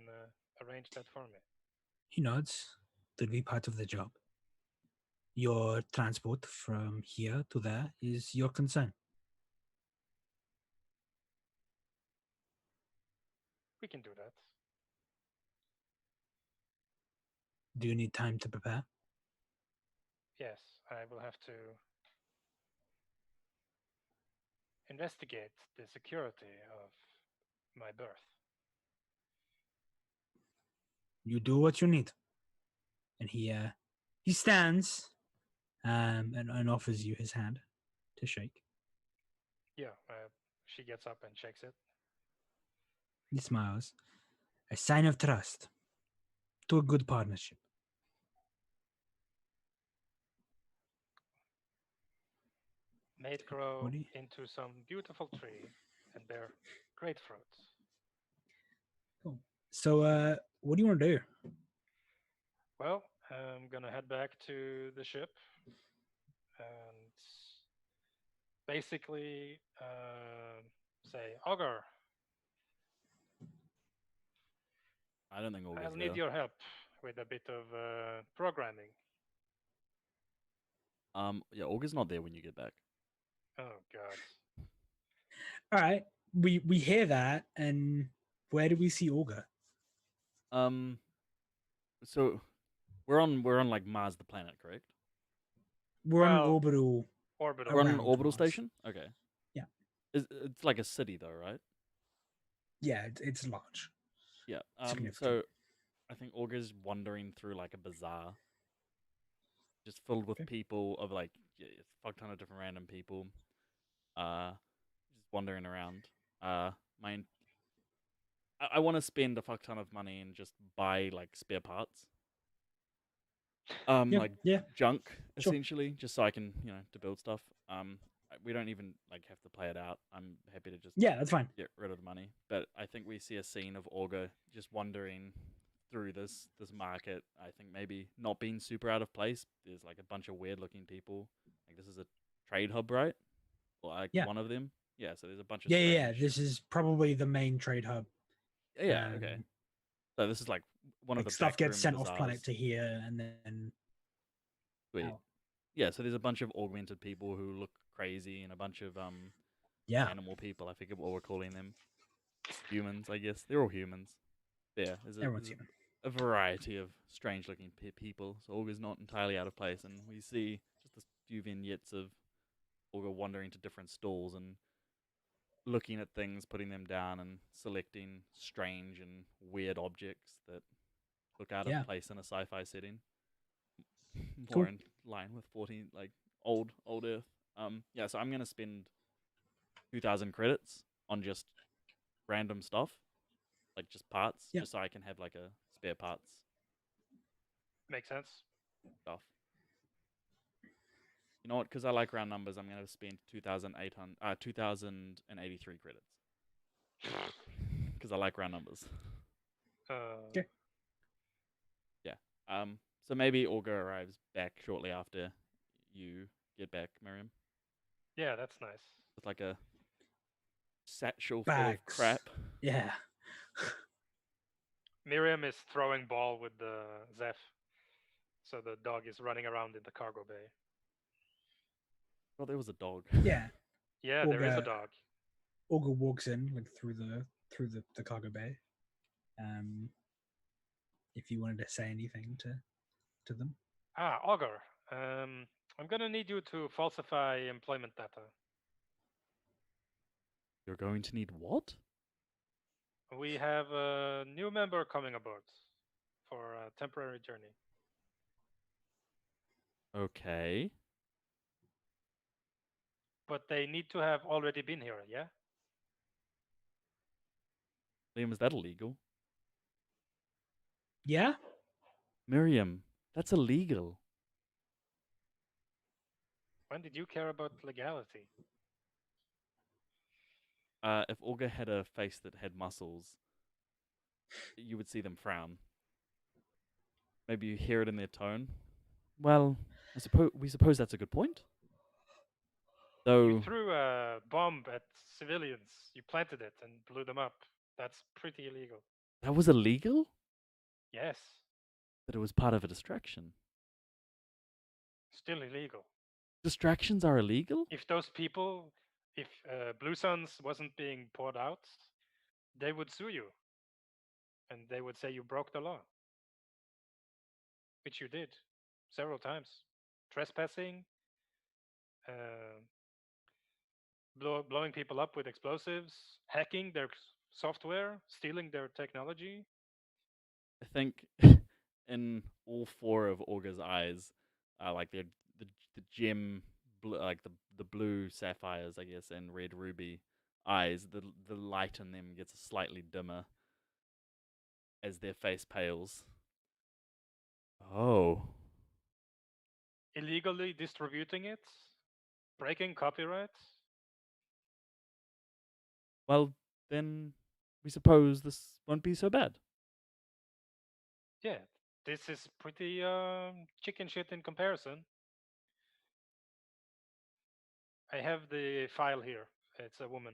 Speaker 4: arrange that for me?
Speaker 2: He nods. That'll be part of the job. Your transport from here to there is your concern.
Speaker 4: We can do that.
Speaker 2: Do you need time to prepare?
Speaker 4: Yes, I will have to investigate the security of my berth.
Speaker 2: You do what you need. And he stands and offers you his hand to shake.
Speaker 4: Yeah, she gets up and shakes it.
Speaker 2: He smiles. A sign of trust to a good partnership.
Speaker 4: May it grow
Speaker 2: What do you-
Speaker 4: into some beautiful tree and bear great fruits.
Speaker 2: Cool. So, what do you want to do?
Speaker 4: Well, I'm gonna head back to the ship and basically say, Augur,
Speaker 1: I don't think
Speaker 4: I'll
Speaker 1: Olga's
Speaker 4: need
Speaker 1: there.
Speaker 4: your help with a bit of programming.
Speaker 1: Yeah, Olga's not there when you get back.
Speaker 4: Oh God.
Speaker 2: All right, we hear that, and where do we see Olga?
Speaker 1: Um, so we're on like Mars, the planet, correct?
Speaker 2: We're on an
Speaker 4: Well,
Speaker 2: orbital
Speaker 4: Orbital.
Speaker 1: We're on an
Speaker 2: around
Speaker 1: orbital
Speaker 2: Mars.
Speaker 1: station. Okay.
Speaker 2: Yeah.
Speaker 1: It's like a city though, right?
Speaker 2: Yeah, it's large,
Speaker 1: Yeah.
Speaker 2: significant.
Speaker 1: So I think Olga's wandering through like a bazaar, just filled with
Speaker 2: Okay.
Speaker 1: people of like a fuck ton of different random people. Just wandering around. My I want to spend a fuck ton of money and just buy like spare parts.
Speaker 2: Yeah,
Speaker 1: Like
Speaker 2: yeah,
Speaker 1: junk
Speaker 2: sure.
Speaker 1: essentially, just so I can to build stuff. We don't even like have to play it out. I'm happy to just
Speaker 2: Yeah, that's fine.
Speaker 1: get rid of the money. But I think we see a scene of Olga just wandering through this market. I think maybe not being super out of place. There's like a bunch of weird looking people. Like this is a trade hub, right? Or like
Speaker 2: Yeah.
Speaker 1: one of them. Yeah. So there's a bunch of
Speaker 2: Yeah.
Speaker 1: strange.
Speaker 2: This is probably the main trade hub.
Speaker 1: Yeah. Okay. So this is like one of
Speaker 2: Like
Speaker 1: the
Speaker 2: stuff gets
Speaker 1: backroom
Speaker 2: sent off planet
Speaker 1: bazaars.
Speaker 2: to here, and then
Speaker 1: Sweet.
Speaker 2: out.
Speaker 1: Yeah. So there's a bunch of augmented people who look crazy, and a bunch of
Speaker 2: Yeah,
Speaker 1: animal people. I forget what we're calling them. Humans, I guess. They're all humans. Yeah.
Speaker 2: everyone's human.
Speaker 1: A variety of strange looking people. So Olga's not entirely out of place, and we see just a few vignettes of Olga wandering to different stalls and looking at things, putting them down, and selecting strange and weird objects that look out of
Speaker 2: Yeah.
Speaker 1: place in a sci-fi setting.
Speaker 2: Cool.
Speaker 1: More in line with 14 like old Earth. Yeah, so I'm gonna spend 2,000 credits on just random stuff, like just parts,
Speaker 2: Yeah.
Speaker 1: just so I can have like a spare parts
Speaker 4: Makes sense.
Speaker 1: stuff. You know what? Because I like round numbers, I'm gonna spend 2,083 credits. Because I like round numbers.
Speaker 2: Okay.
Speaker 1: Yeah. So maybe Olga arrives back shortly after you get back, Miriam,
Speaker 4: Yeah, that's nice.
Speaker 1: with like a satchel full of
Speaker 2: Bags.
Speaker 1: crap.
Speaker 2: Yeah.
Speaker 4: Miriam is throwing ball with the Zeph, so the dog is running around in the cargo bay.
Speaker 1: Oh, there was a dog.
Speaker 2: Yeah.
Speaker 4: Yeah, there is a
Speaker 2: Olga-
Speaker 4: dog.
Speaker 2: Olga walks in like through the cargo bay. If you wanted to say anything to them.
Speaker 4: Ah, Augur. I'm gonna need you to falsify employment data.
Speaker 1: You're going to need what?
Speaker 4: We have a new member coming aboard for a temporary journey.
Speaker 1: Okay.
Speaker 4: But they need to have already been here, yeah?
Speaker 1: Liam, is that illegal?
Speaker 2: Yeah.
Speaker 1: Miriam, that's illegal.
Speaker 4: When did you care about legality?
Speaker 1: If Olga had a face that had muscles, you would see them frown. Maybe you hear it in their tone. Well, we suppose that's a good point. Though
Speaker 4: You threw a bomb at civilians. You planted it and blew them up. That's pretty illegal.
Speaker 1: that was illegal,
Speaker 4: Yes,
Speaker 1: but it was part of a distraction.
Speaker 4: still illegal.
Speaker 1: Distractions are illegal?
Speaker 4: If those people, if Blue Suns wasn't being poured out, they would sue you. And they would say you broke the law. Which you did several times. Trespassing, uh, blowing people up with explosives, hacking their software, stealing their technology.
Speaker 1: I think in all four of Olga's eyes, like the the gem, like the blue sapphires, I guess, and red ruby eyes, the light in them gets slightly dimmer as their face pales. Oh,
Speaker 4: Illegally distributing it, breaking copyright.
Speaker 1: well then, we suppose this won't be so bad.
Speaker 4: Yeah, this is pretty chicken shit in comparison. I have the file here. It's a woman,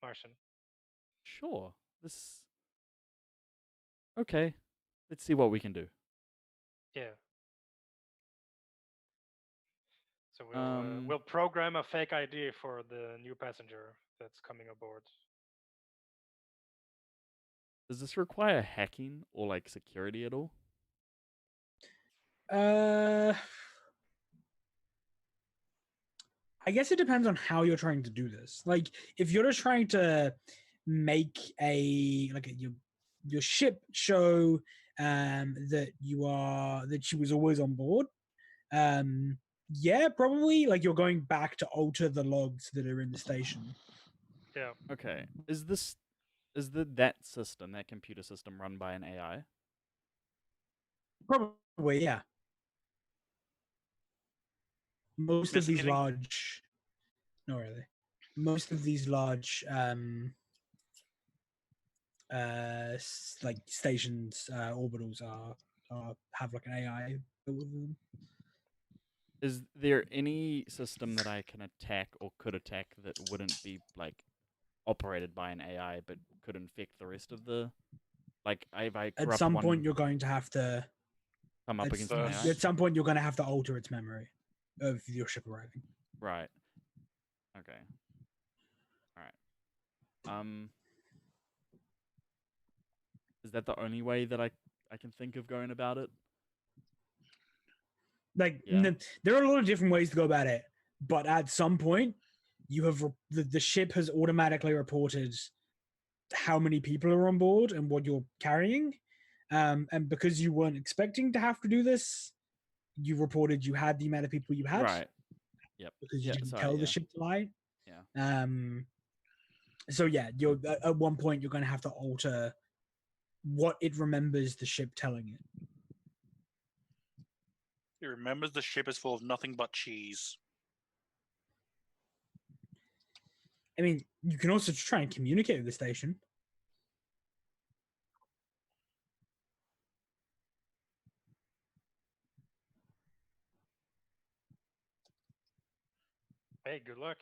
Speaker 4: Martian.
Speaker 1: Sure, this Okay, let's see what we can do.
Speaker 4: Yeah. So
Speaker 1: Um,
Speaker 4: we'll program a fake ID for the new passenger that's coming aboard.
Speaker 1: Does this require hacking or like security at all?
Speaker 2: I guess it depends on how you're trying to do this. Like, if you're just trying to make your ship show that she was always on board, yeah, probably. Like, you're going back to alter the logs that are in the station.
Speaker 4: Yeah.
Speaker 1: Okay, is that system, that computer system, run by an AI?
Speaker 2: Probably, yeah. Most of these
Speaker 3: Investigating.
Speaker 2: large, not really. Most of these large like stations, orbitals have like an AI built with them.
Speaker 1: Is there any system that I can attack or could attack that wouldn't be like operated by an AI but could infect the rest of the like if I
Speaker 2: At
Speaker 1: corrupt
Speaker 2: some
Speaker 1: one,
Speaker 2: point, you're going to have to.
Speaker 1: come up
Speaker 2: At,
Speaker 1: against an
Speaker 3: Perverse.
Speaker 1: AI?
Speaker 2: at some point, you're going to have to alter its memory of your ship arriving.
Speaker 1: Right. Okay. All right. Is that the only way that I can think of going about it?
Speaker 2: Like,
Speaker 1: Yeah.
Speaker 2: there are a lot of different ways to go about it, but at some point, you have the ship has automatically reported how many people are on board and what you're carrying, and because you weren't expecting to have to do this, you reported you had the amount of people you had,
Speaker 1: Right. Yep.
Speaker 2: because you
Speaker 1: Yeah.
Speaker 2: didn't
Speaker 1: Sorry.
Speaker 2: tell
Speaker 1: Yeah.
Speaker 2: the ship to lie.
Speaker 1: Yeah.
Speaker 2: So yeah, you're at one point you're going to have to alter what it remembers the ship telling it.
Speaker 3: It remembers the ship is full of nothing but cheese.
Speaker 2: I mean, you can also try and communicate with the station.
Speaker 4: Hey, good luck.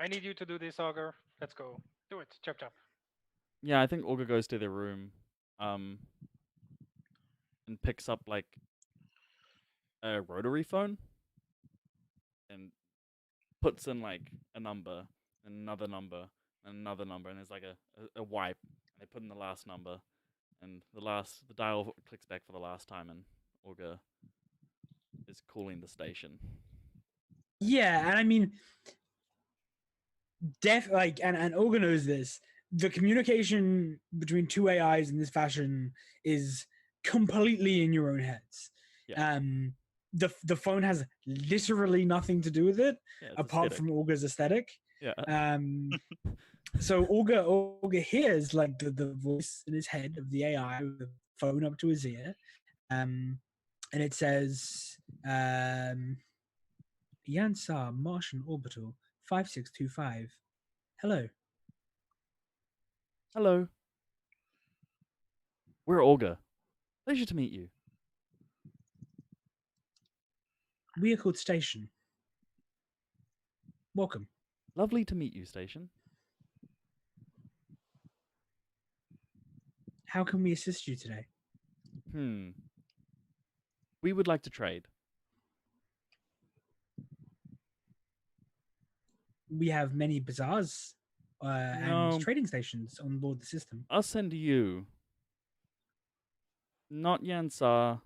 Speaker 4: I need you to do this, Augur. Let's go. Do it. Chop chop.
Speaker 1: Yeah. I think Olga goes to their room, and picks up like a rotary phone, and puts in like a number, and another number, and another number, and there's like a wipe, and they put in the last number, and the dial clicks back for the last time, and Olga is calling the station.
Speaker 2: Yeah, and I mean, and Olga knows this. The communication between two AIs in this fashion is completely in your own heads.
Speaker 1: Yeah.
Speaker 2: The phone has literally nothing to do with it
Speaker 1: Yeah, it's
Speaker 2: apart
Speaker 1: aesthetic.
Speaker 2: from Olga's aesthetic.
Speaker 1: Yeah.
Speaker 2: So Olga hears like the voice in his head of the AI with the phone up to his ear, and it says, Yansar Martian Orbital 5625. Hello.
Speaker 1: Hello. We're Olga. Pleasure to meet you.
Speaker 2: We are called Station. Welcome.
Speaker 1: Lovely to meet you, station.
Speaker 2: How can we assist you today?
Speaker 1: We would like to trade.
Speaker 2: We have many bazaars
Speaker 1: No.
Speaker 2: and trading stations on board the system.
Speaker 1: Us and you. Not Yansar.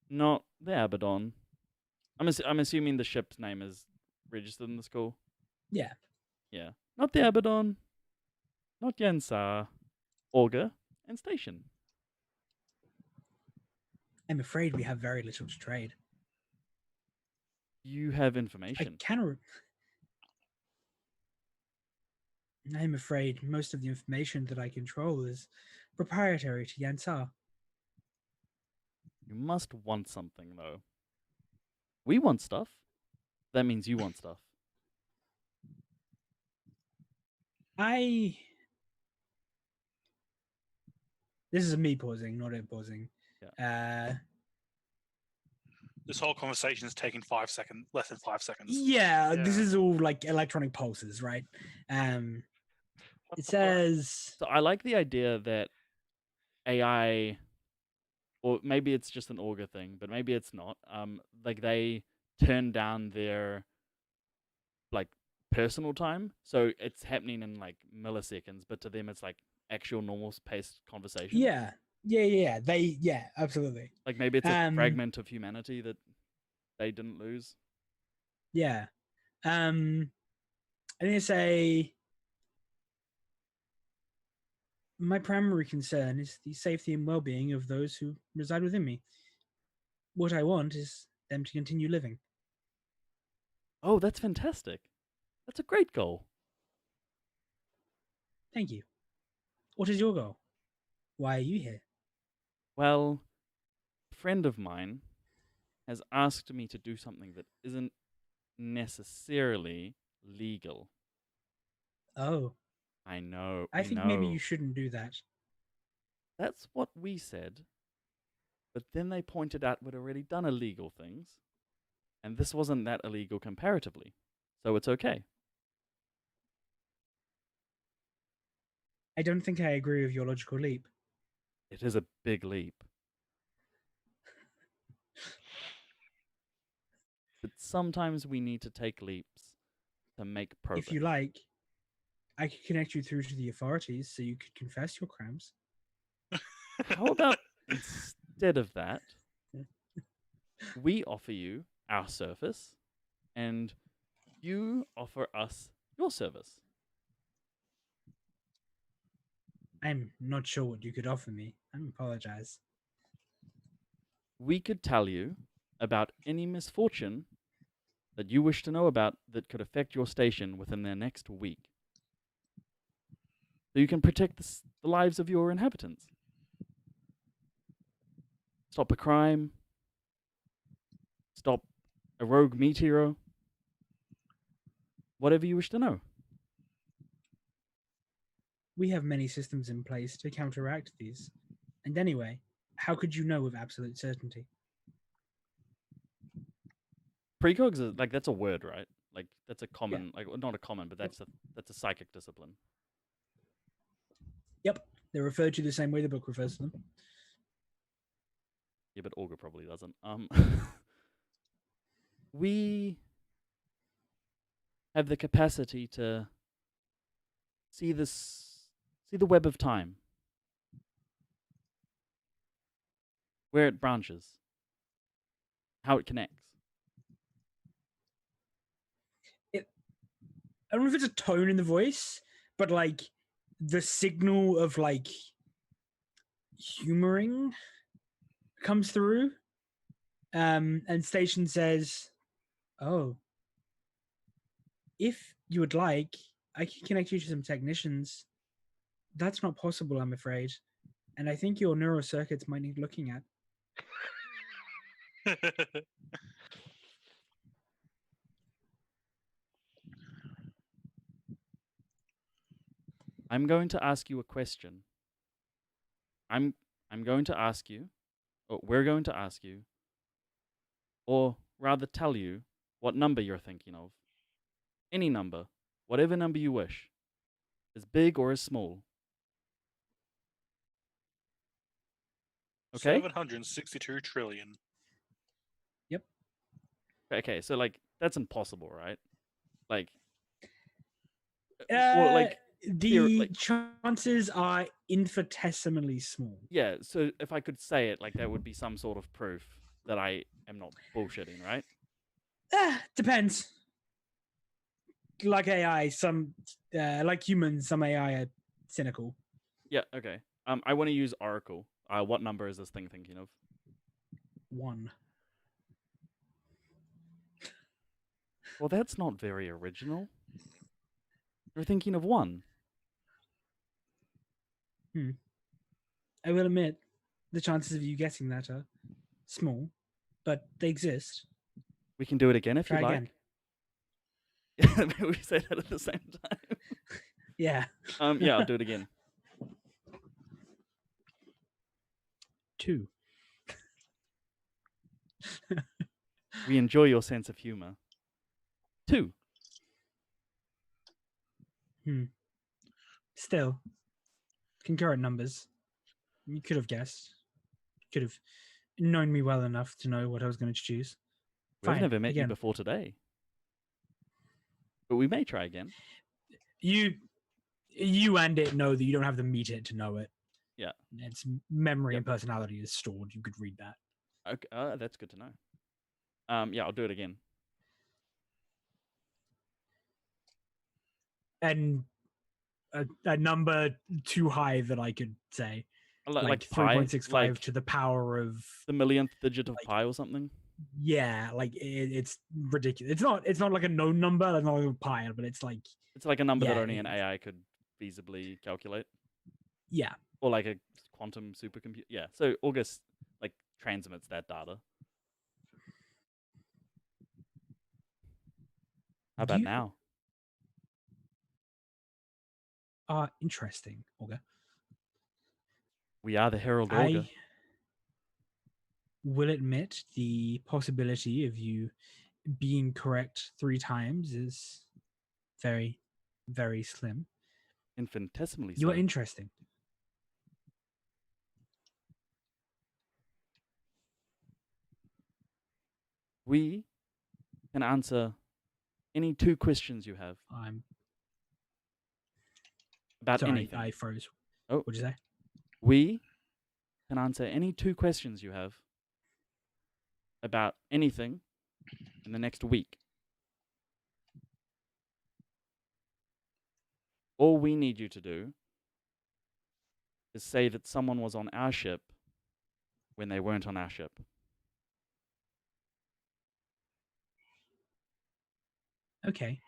Speaker 1: Not the Abaddon. I'm assuming the ship's name is registered in the school.
Speaker 2: Yeah.
Speaker 1: Yeah. Not the Abaddon. Not Yansar. Olga and station.
Speaker 2: I'm afraid we have very little to trade.
Speaker 1: You have
Speaker 2: I
Speaker 1: information.
Speaker 2: I'm afraid most of the information that I control is proprietary to Yansar.
Speaker 1: You must want something, though. We want stuff. That means you want stuff.
Speaker 2: This is me pausing, not it pausing.
Speaker 1: Yeah.
Speaker 3: This whole conversation is taking 5 seconds, less than 5 seconds.
Speaker 2: Yeah, this
Speaker 4: Yeah.
Speaker 2: is all like electronic pulses, right? It says
Speaker 1: So I like the idea that AI, or maybe it's just an auger thing, but maybe it's not. Like they turn down their like personal time, so it's happening in like milliseconds, but to them it's like actual normal paced conversation.
Speaker 2: yeah. Absolutely.
Speaker 1: Like maybe it's a
Speaker 2: Um,
Speaker 1: fragment of humanity that they didn't lose.
Speaker 2: Yeah. I think to say my primary concern is the safety and well-being of those who reside within me. What I want is them to continue living.
Speaker 1: Oh, that's fantastic. That's a great goal.
Speaker 2: Thank you. What is your goal? Why are you here?
Speaker 1: Well, a friend of mine has asked me to do something that isn't necessarily legal.
Speaker 2: Oh,
Speaker 1: I know.
Speaker 2: I
Speaker 1: we
Speaker 2: think maybe
Speaker 1: know.
Speaker 2: you shouldn't do that.
Speaker 1: That's what we said. But then they pointed out we'd already done illegal things, and this wasn't that illegal comparatively. So it's okay.
Speaker 2: I don't think I agree with your logical leap.
Speaker 1: It is a big leap. But sometimes we need to take leaps to make progress.
Speaker 2: If you like, I could connect you through to the authorities so you could confess your crimes.
Speaker 1: How about instead of that, we offer you our service and you offer us your service?
Speaker 2: I'm not sure what you could offer me. I apologize.
Speaker 1: We could tell you about any misfortune that you wish to know about that could affect your station within the next week. So you can protect the lives of your inhabitants. Stop a crime. Stop a rogue meteor. Whatever you wish to know.
Speaker 2: We have many systems in place to counteract these. And anyway, how could you know with absolute certainty?
Speaker 1: Precogs is like that's a word, right? Like that's a common, like well, not a common, but that's a psychic discipline.
Speaker 2: Yep, they're referred to the same way the book refers to them.
Speaker 1: Yeah, but Augur probably doesn't. We have the capacity to see the web of time, where it branches, how it connects.
Speaker 2: I don't know if it's a tone in the voice, but like the signal of like humoring comes through. And Station says, "Oh, if you would like, I can connect you to some technicians. That's not possible, I'm afraid. And I think your neural circuits might need looking at."
Speaker 1: I'm going to ask you a question. I'm going to ask you, or we're going to ask you, or rather tell you what number you're thinking of. Any number, whatever number you wish, as big or as small. Okay?
Speaker 3: 762 trillion.
Speaker 2: Yep.
Speaker 1: Okay, so like that's impossible, right? Like, well, like
Speaker 2: the chances are infinitesimally small.
Speaker 1: yeah. So if I could say it, like that would be some sort of proof that I am not bullshitting, right?
Speaker 2: Depends. Like AI, some like humans, some AI are cynical.
Speaker 1: Yeah. Okay. I want to use Oracle. What number is this thing thinking of?
Speaker 2: 1.
Speaker 1: Well, that's not very original. You're thinking of 1.
Speaker 2: I will admit, the chances of you getting that are small, but they exist.
Speaker 1: We can do it again if
Speaker 2: Try
Speaker 1: you
Speaker 2: again.
Speaker 1: like. Yeah, maybe we say that at the same time.
Speaker 2: Yeah.
Speaker 1: Yeah, I'll do it again.
Speaker 2: 2.
Speaker 1: We enjoy your sense of humor. 2.
Speaker 2: Still, concurrent numbers. You could have guessed. Could have known me well enough to know what I was going to choose.
Speaker 1: We've
Speaker 2: Fine,
Speaker 1: never met
Speaker 2: again.
Speaker 1: you before today. But we may try again.
Speaker 2: You and it know that you don't have to meet it to know it.
Speaker 1: Yeah.
Speaker 2: Its memory
Speaker 1: Yep.
Speaker 2: and personality is stored. You could read that.
Speaker 1: Okay, that's good to know. Yeah, I'll do it again.
Speaker 2: And a number too high that I could say. Like
Speaker 1: pi,
Speaker 2: 3.65
Speaker 1: like
Speaker 2: to the power of
Speaker 1: the millionth digit of pi or something.
Speaker 2: yeah, like it's ridiculous. It's not like a known number, it's not like a pi, but it's like
Speaker 1: It's like a number that
Speaker 2: Yeah,
Speaker 1: only an
Speaker 2: it's-
Speaker 1: AI could feasibly calculate,
Speaker 2: yeah.
Speaker 1: or like a quantum supercomputer. Yeah. So August like transmits that data. How about
Speaker 2: You
Speaker 1: now?
Speaker 2: are interesting, Olga.
Speaker 1: We are the Herald
Speaker 2: I
Speaker 1: Augur.
Speaker 2: will admit the possibility of you being correct 3 times is very, very slim.
Speaker 1: Infinitesimally
Speaker 2: You are
Speaker 1: so.
Speaker 2: interesting.
Speaker 1: We can answer any 2 questions you have
Speaker 2: I'm
Speaker 1: about
Speaker 2: sorry,
Speaker 1: anything.
Speaker 2: I froze.
Speaker 1: Oh.
Speaker 2: What'd you say?
Speaker 1: We can answer any 2 questions you have about anything in the next week. All we need you to do is say that someone was on our ship when they weren't on our ship.
Speaker 2: Okay.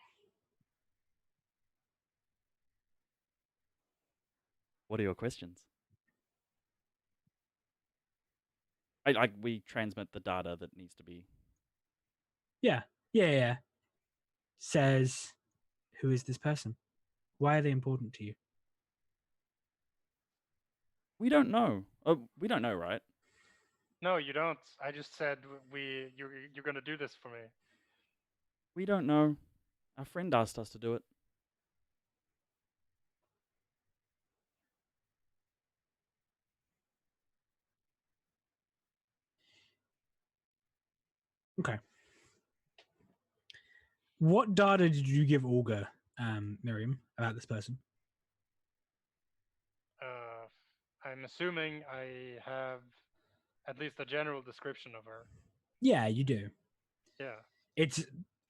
Speaker 1: What are your questions? We transmit the data that needs to be.
Speaker 2: Yeah. Says, who is this person? Why are they important to you?
Speaker 1: We don't know. We don't know, right?
Speaker 4: No, you don't. I just said you're gonna do this for me.
Speaker 1: We don't know. Our friend asked us to do it.
Speaker 2: Okay. What data did you give Olga, Miriam, about this person?
Speaker 4: I'm assuming I have at least a general description of her.
Speaker 2: Yeah, you do.
Speaker 4: Yeah.
Speaker 2: It's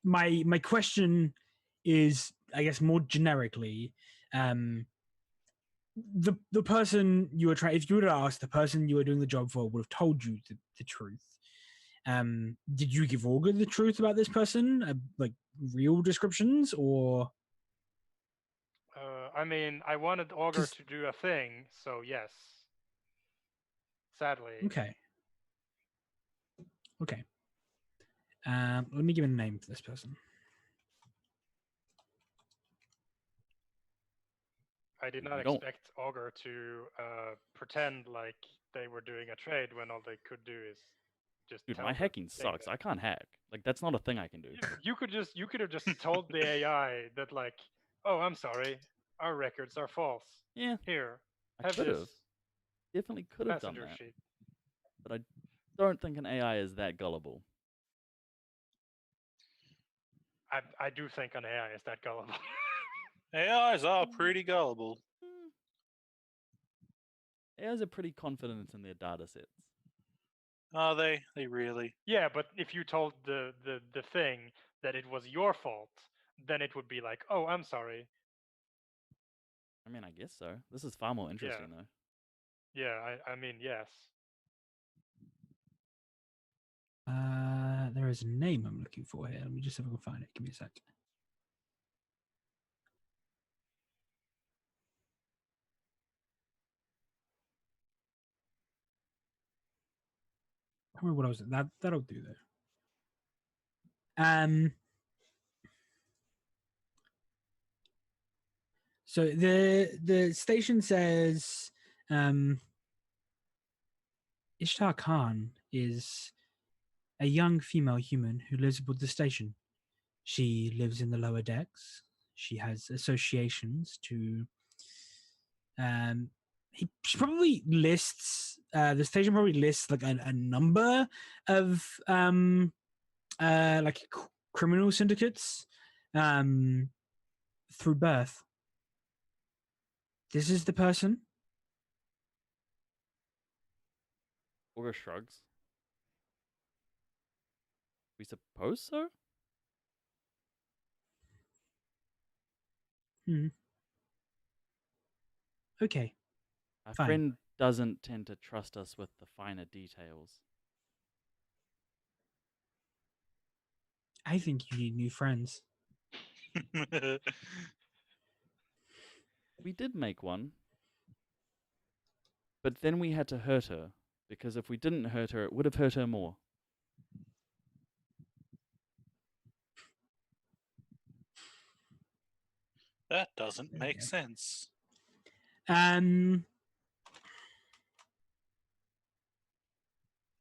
Speaker 2: my question is, I guess, more generically, the person you were trying, if you were to ask, the person you were doing the job for would have told you the truth. Did you give Olga the truth about this person, like real descriptions, or?
Speaker 4: I mean, I wanted Augur
Speaker 2: 'Cause-
Speaker 4: to do a thing, so yes. Sadly.
Speaker 2: Okay. Let me give a name for this person.
Speaker 4: I did not
Speaker 1: We don't-
Speaker 4: expect Augur to pretend like they were doing a trade when all they could do is just
Speaker 1: Dude,
Speaker 4: tell
Speaker 1: my
Speaker 4: the
Speaker 1: hacking
Speaker 4: thing
Speaker 1: sucks.
Speaker 4: that-
Speaker 1: I can't hack. Like that's not a thing I can do.
Speaker 4: You could have just told the AI that like, oh, I'm sorry, our records are false.
Speaker 1: Yeah,
Speaker 4: Here,
Speaker 1: I
Speaker 4: have
Speaker 1: could have.
Speaker 4: this
Speaker 1: Definitely could have done
Speaker 4: passenger
Speaker 1: that.
Speaker 4: sheet.
Speaker 1: But I don't think an AI is that gullible.
Speaker 4: I do think an AI is that gullible.
Speaker 3: AIs are pretty gullible.
Speaker 1: AIs are pretty confident in their data sets.
Speaker 3: Are they? They really?
Speaker 4: Yeah, but if you told the thing that it was your fault, then it would be like, oh, I'm sorry.
Speaker 1: I mean, I guess so. This is far more interesting, though.
Speaker 4: Yeah, I mean, yes.
Speaker 2: There is a name I'm looking for here. Let me just see if I can find it. Give me a sec. I can't remember what I was. That'll do though. So the station says, Ishtar Khan is a young female human who lives aboard the station. She lives in the lower decks. She has associations to She probably lists the station probably lists like a number of like criminal syndicates through birth. This is the person.
Speaker 1: Olga shrugs. We suppose so?
Speaker 2: Okay.
Speaker 1: Our
Speaker 2: Fine.
Speaker 1: friend doesn't tend to trust us with the finer details.
Speaker 2: I think you need new friends.
Speaker 1: We did make one. But then we had to hurt her, because if we didn't hurt her, it would have hurt her more.
Speaker 3: That doesn't make
Speaker 2: Yeah.
Speaker 3: sense.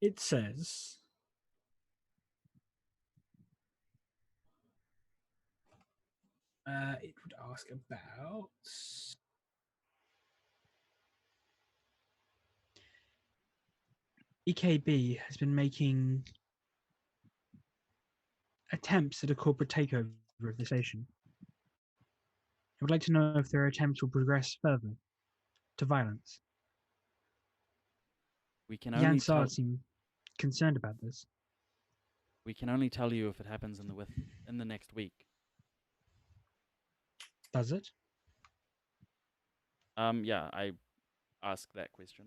Speaker 2: It says it would ask about EKB has been making attempts at a corporate takeover of the station. I would like to know if their attempts will progress further to violence.
Speaker 1: We can only
Speaker 2: Yansar seem concerned about this.
Speaker 1: we can only tell you if it happens in the next week.
Speaker 2: Does it?
Speaker 1: Yeah, I asked that question.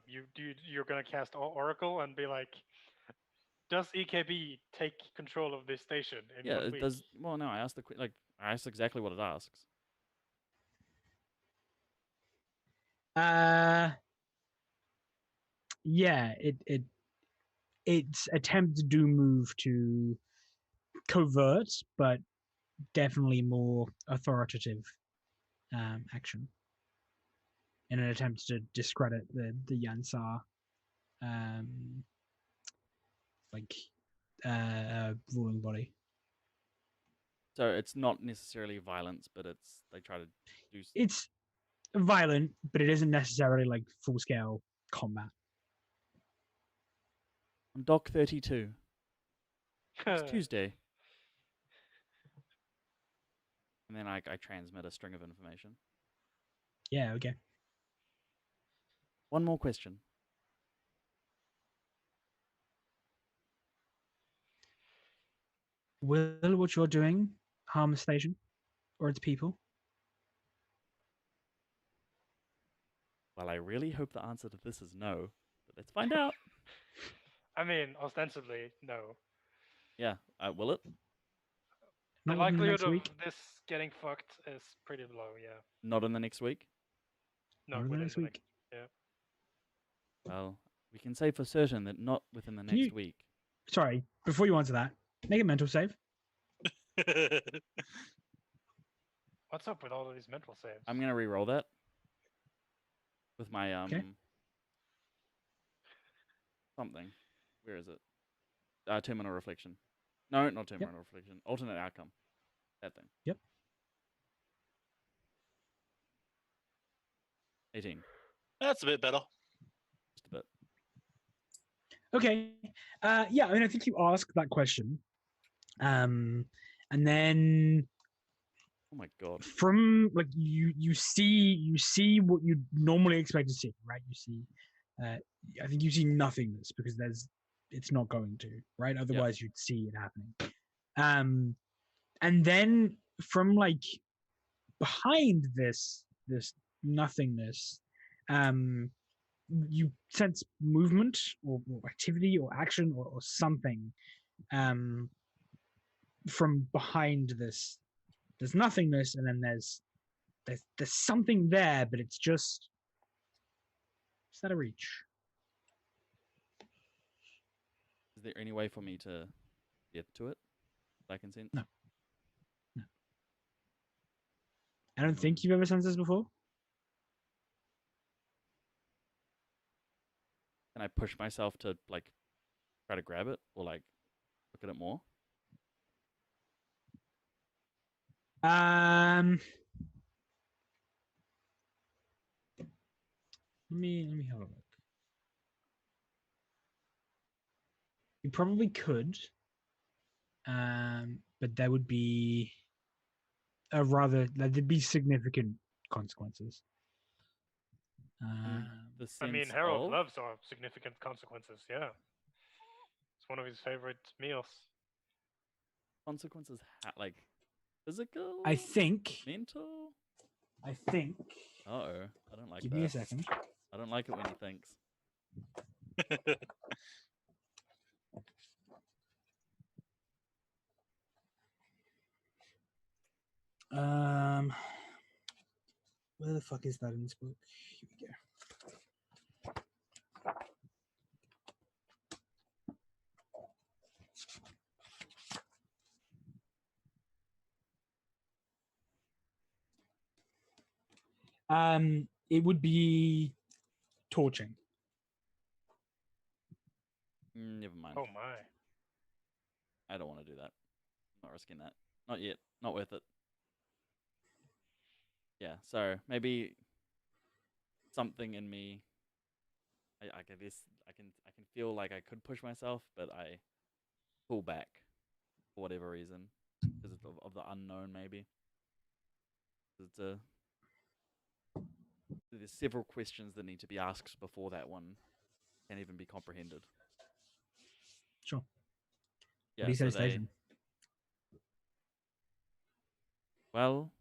Speaker 4: You're gonna cast Oracle and be like, does EKB take control of this station in
Speaker 1: Yeah,
Speaker 4: 1
Speaker 1: it
Speaker 4: week?
Speaker 1: does. Well, no, I asked I asked exactly what it asks.
Speaker 2: Yeah, its attempts do move to covert, but definitely more authoritative action in an attempt to discredit the Yansar like ruling body.
Speaker 1: So it's not necessarily violence, but they try to do.
Speaker 2: It's violent, but it isn't necessarily like full scale combat.
Speaker 1: On Dock 32. It's Tuesday. And then I transmit a string of information.
Speaker 2: Yeah, okay.
Speaker 1: One more question.
Speaker 2: Will what you're doing harm the station or its people?
Speaker 1: Well, I really hope the answer to this is no, but let's find out.
Speaker 4: I mean, ostensibly, no.
Speaker 1: Yeah, will it?
Speaker 4: The
Speaker 2: Not within the
Speaker 4: likelihood
Speaker 2: next
Speaker 4: of
Speaker 2: week.
Speaker 4: this getting fucked is pretty low, yeah.
Speaker 1: Not in the next week?
Speaker 4: Not
Speaker 2: Within the
Speaker 4: within
Speaker 2: next
Speaker 4: the
Speaker 2: week.
Speaker 4: next, yeah.
Speaker 1: Well, we can say for certain that not within the
Speaker 2: Can
Speaker 1: next
Speaker 2: you-
Speaker 1: week.
Speaker 2: Sorry, before you answer that, make a mental save.
Speaker 4: What's up with all of these mental saves?
Speaker 1: I'm gonna re-roll that with my
Speaker 2: Okay.
Speaker 1: something. Where is it? Terminal reflection. No, not terminal reflection. Alternate outcome. That thing.
Speaker 2: Yep.
Speaker 1: 18.
Speaker 3: That's a bit better.
Speaker 1: Just a bit.
Speaker 2: Okay. Yeah, I mean, I think you ask that question, and then
Speaker 1: Oh my god.
Speaker 2: from like you see what you normally expect to see, right? You see, I think you see nothingness because it's not going to, right? Otherwise, you'd see it happening. And then from like behind this nothingness, you sense movement or activity or action or something from behind this. There's nothingness, and then there's something there, but it's out of reach.
Speaker 1: Is there any way for me to get to it? That I can sense?
Speaker 2: No. I don't think you've ever sensed this before.
Speaker 1: Can I push myself to like try to grab it or like look at it more?
Speaker 2: Um, let me have a look. You probably could, but there would be there'd be significant consequences.
Speaker 1: In the
Speaker 4: I mean,
Speaker 1: sense
Speaker 4: Harold
Speaker 1: of
Speaker 4: loves our significant consequences. Yeah, it's one of his favorite meals.
Speaker 1: consequences, like physical,
Speaker 2: I think.
Speaker 1: mental.
Speaker 2: I think.
Speaker 1: Uh-oh, I don't like
Speaker 2: Give
Speaker 1: that.
Speaker 2: me a second.
Speaker 1: I don't like it when he thinks.
Speaker 2: Where the fuck is that in this book? Here we go. It would be torching.
Speaker 1: Never mind.
Speaker 4: Oh my!
Speaker 1: I don't want to do that. Not risking that. Not yet. Not worth it. Yeah. So maybe something in me. I guess I can feel like I could push myself, but I pull back for whatever reason because of the unknown. Maybe it's a there's several questions that need to be asked before that one can even be comprehended.
Speaker 2: Sure.
Speaker 1: Yeah,
Speaker 2: What do you
Speaker 1: so
Speaker 2: say, Station?
Speaker 1: well,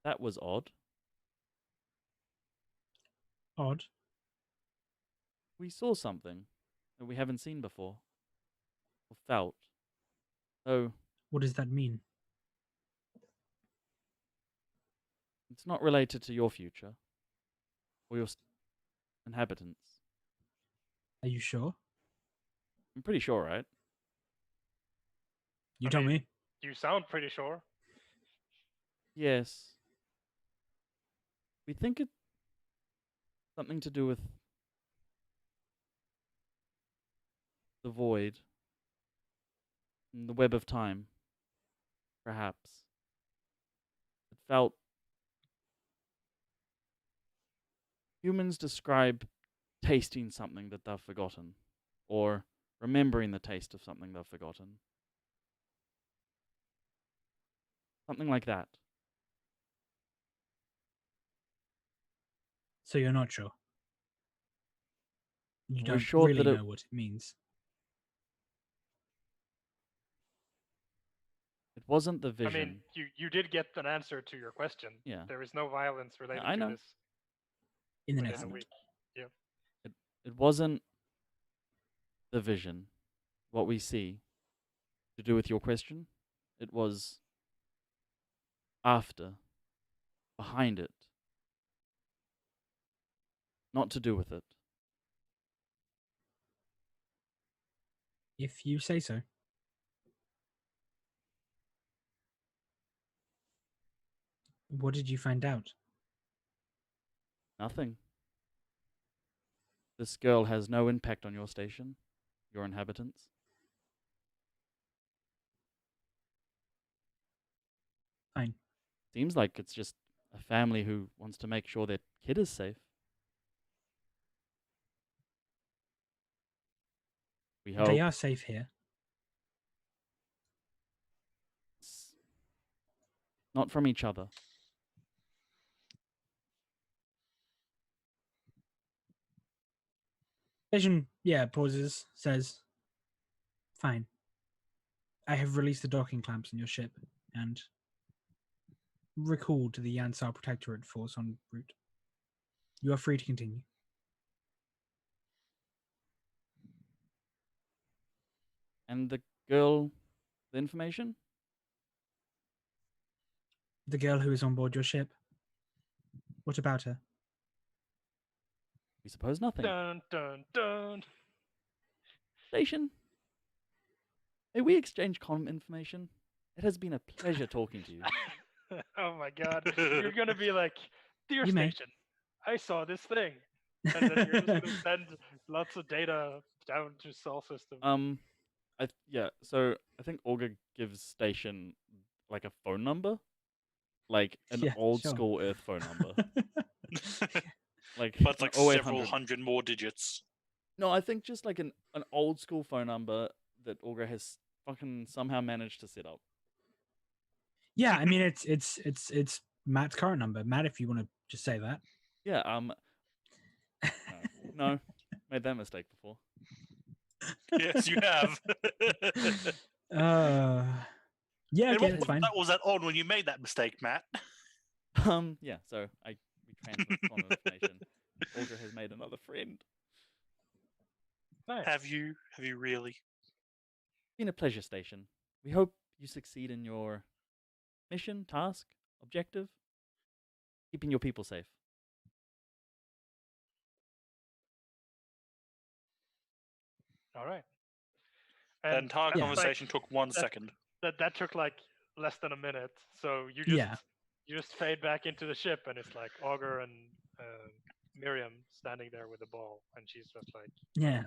Speaker 1: that was odd.
Speaker 2: Odd.
Speaker 1: We saw something that we haven't seen before or felt. Oh,
Speaker 2: What does that mean?
Speaker 1: it's not related to your future or your inhabitants.
Speaker 2: Are you sure?
Speaker 1: I'm pretty sure, right?
Speaker 2: You
Speaker 4: I
Speaker 2: tell
Speaker 4: mean-
Speaker 2: me.
Speaker 4: You sound pretty sure.
Speaker 1: Yes. We think it's something to do with the void, and the web of time, perhaps. It felt. Humans describe tasting something that they've forgotten, or remembering the taste of something they've forgotten. Something like that.
Speaker 2: So you're not sure. You
Speaker 1: We're
Speaker 2: don't
Speaker 1: sure
Speaker 2: really
Speaker 1: that it-
Speaker 2: know what it means.
Speaker 1: It wasn't the
Speaker 4: I
Speaker 1: vision.
Speaker 4: mean, you did get an answer to your question.
Speaker 1: Yeah.
Speaker 4: There is no violence related
Speaker 1: I
Speaker 4: to
Speaker 1: know.
Speaker 4: this
Speaker 2: In the
Speaker 4: within
Speaker 2: next
Speaker 4: a
Speaker 2: one.
Speaker 4: week. Yep.
Speaker 1: It wasn't the vision, what we see, to do with your question. It was after, behind it, not to do with it.
Speaker 2: If you say so. What did you find out?
Speaker 1: Nothing. This girl has no impact on your station, your inhabitants.
Speaker 2: Fine.
Speaker 1: Seems like it's just a family who wants to make sure their kid is safe. We hope.
Speaker 2: They are safe here.
Speaker 1: It's not from each other.
Speaker 2: Vision, pauses, says, fine. I have released the docking clamps on your ship and recalled the Yansar Protectorate force en route. You are free to continue.
Speaker 1: And the girl, the information?
Speaker 2: The girl who is on board your ship. What about her?
Speaker 1: We suppose nothing.
Speaker 4: Dun dun dun.
Speaker 1: Station. May we exchange comm information? It has been a pleasure talking to you.
Speaker 4: Oh my god. You're gonna be like, dear
Speaker 2: You may.
Speaker 4: station, I saw this thing. And then you're just gonna send lots of data down to Sol system.
Speaker 1: So I think Olga gives Station like a phone number, like an
Speaker 2: Yeah,
Speaker 1: old
Speaker 2: sure.
Speaker 1: school Earth phone number, like
Speaker 3: But it's
Speaker 1: an
Speaker 3: like several
Speaker 1: 0800.
Speaker 3: hundred more digits.
Speaker 1: No, I think just like an old school phone number that Olga has fucking somehow managed to set up.
Speaker 2: Yeah, I mean it's Matt's current number. Matt, if you want to just say that.
Speaker 1: Yeah. No, made that mistake before.
Speaker 3: Yes, you have.
Speaker 2: Yeah,
Speaker 3: And
Speaker 2: okay,
Speaker 3: what
Speaker 2: that's fine.
Speaker 3: that was that on when you made that mistake, Matt?
Speaker 1: Yeah. So we transferred quantum information. Olga has made another friend.
Speaker 4: Nice.
Speaker 3: Have you really?
Speaker 1: Been a pleasure, Station. We hope you succeed in your mission, task, objective, keeping your people safe.
Speaker 4: All right.
Speaker 3: The entire
Speaker 4: that's
Speaker 3: conversation took 1
Speaker 4: that-
Speaker 3: second.
Speaker 4: That took like less than a minute. So you just fade back into the ship, and it's like Augur and Miriam standing there with the ball, and she's just like,
Speaker 2: Yeah.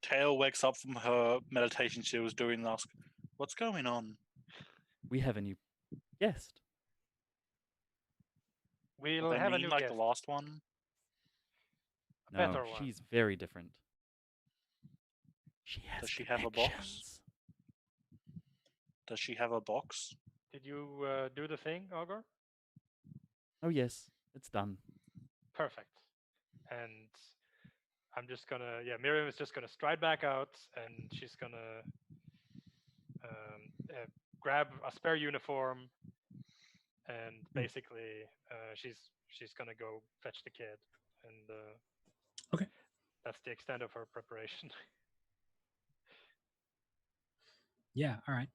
Speaker 3: Tail wakes up from her meditation she was doing and asks, "What's going on?"
Speaker 1: We have a new guest.
Speaker 4: "We'll
Speaker 3: They
Speaker 4: have a
Speaker 3: mean
Speaker 4: new
Speaker 3: like
Speaker 4: guest,
Speaker 3: the last one.
Speaker 4: a
Speaker 1: No,
Speaker 4: better one."
Speaker 1: she's very different. She has
Speaker 3: Does she have a box?
Speaker 1: connections.
Speaker 3: Does she have a box?
Speaker 4: Did you do the thing, Augur?
Speaker 1: Oh yes, it's done.
Speaker 4: Perfect. And I'm just gonna, Miriam is just gonna stride back out, and she's gonna grab a spare uniform, and basically she's gonna go fetch the kid, and
Speaker 2: Okay.
Speaker 4: that's the extent of her preparation.
Speaker 2: Yeah, all right.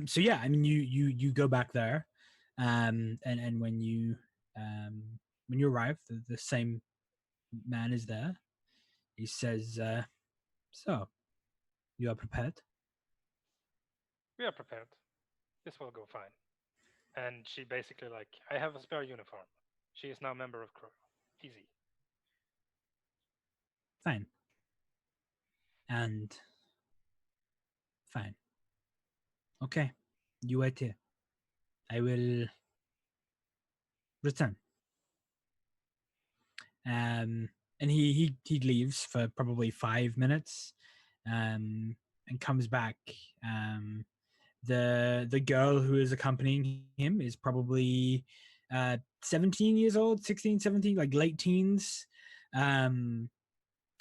Speaker 2: So yeah, I mean you go back there, and when you arrive, the same man is there. He says, "So, you are prepared?"
Speaker 4: We are prepared. This will go fine. And she basically like, I have a spare uniform. She is now a member of crew. Easy.
Speaker 2: Fine. And fine. Okay, you wait here. I will return. And he leaves for probably 5 minutes, and comes back. The girl who is accompanying him is probably 17 years old, 16, 17, like late teens.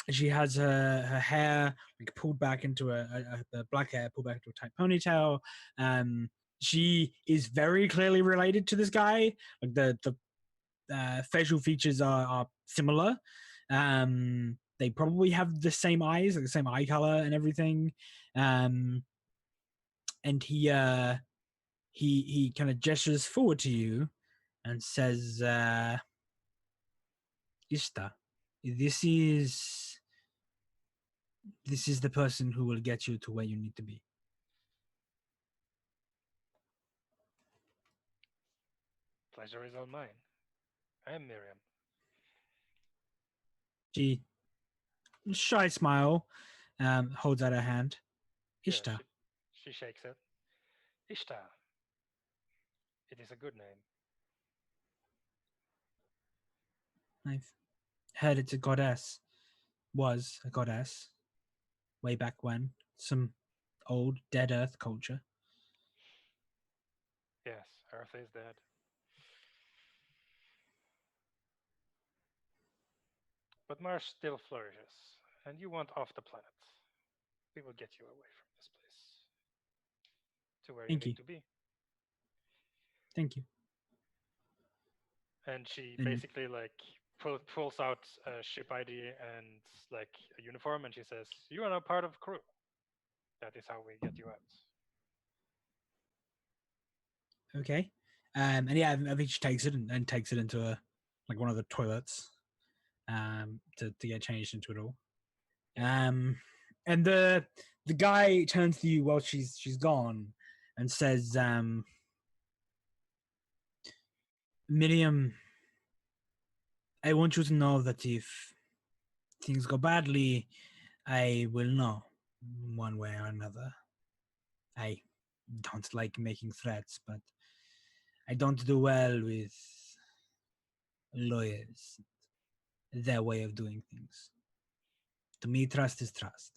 Speaker 2: She has her hair like pulled back into the black hair pulled back into a tight ponytail. She is very clearly related to this guy. Like the facial features are similar. They probably have the same eyes, like the same eye color and everything. And he kind of gestures forward to you and says, "Ista, this is the person who will get you to where you need to be."
Speaker 4: Pleasure is all mine. I am Miriam.
Speaker 2: She, shy smile, holds out her hand.
Speaker 4: Yeah,
Speaker 2: Ishtar.
Speaker 4: she shakes it. Ishtar. It is a good name.
Speaker 2: I've heard it's a goddess. Was a goddess. Way back when. Some old dead earth culture.
Speaker 4: Yes, Earth is dead. But Mars still flourishes, and you want off the planet. We will get you away from this place to where
Speaker 2: Thank
Speaker 4: you
Speaker 2: you.
Speaker 4: need to be.
Speaker 2: Thank you.
Speaker 4: And she
Speaker 2: And-
Speaker 4: basically like pulls out a ship ID and like a uniform, and she says, "You are now part of crew. That is how we get you out."
Speaker 2: Okay. And yeah, I think she takes it and takes it into one of the toilets, to get changed into it all. And the guy turns to you while she's gone and says, Miriam I want you to know that if things go badly, I will know one way or another. I don't like making threats, but I don't do well with lawyers, their way of doing things. To me, trust is trust.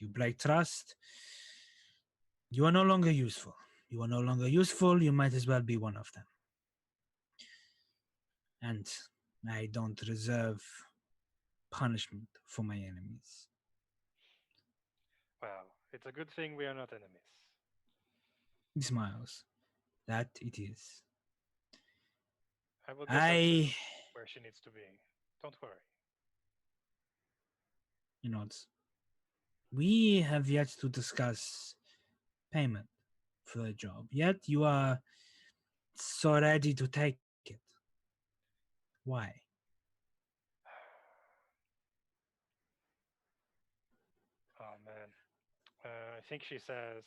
Speaker 2: You break trust, you are no longer useful. You are no longer useful, you might as well be one of them. And I don't reserve punishment for my enemies.
Speaker 4: Well, it's a good thing we are not enemies.
Speaker 2: He smiles. That it is.
Speaker 4: I will get her to
Speaker 2: I,
Speaker 4: where she needs to be. Don't worry.
Speaker 2: he nods. We have yet to discuss payment for the job. Yet you are so ready to take it. Why?
Speaker 4: Oh man. I think she says.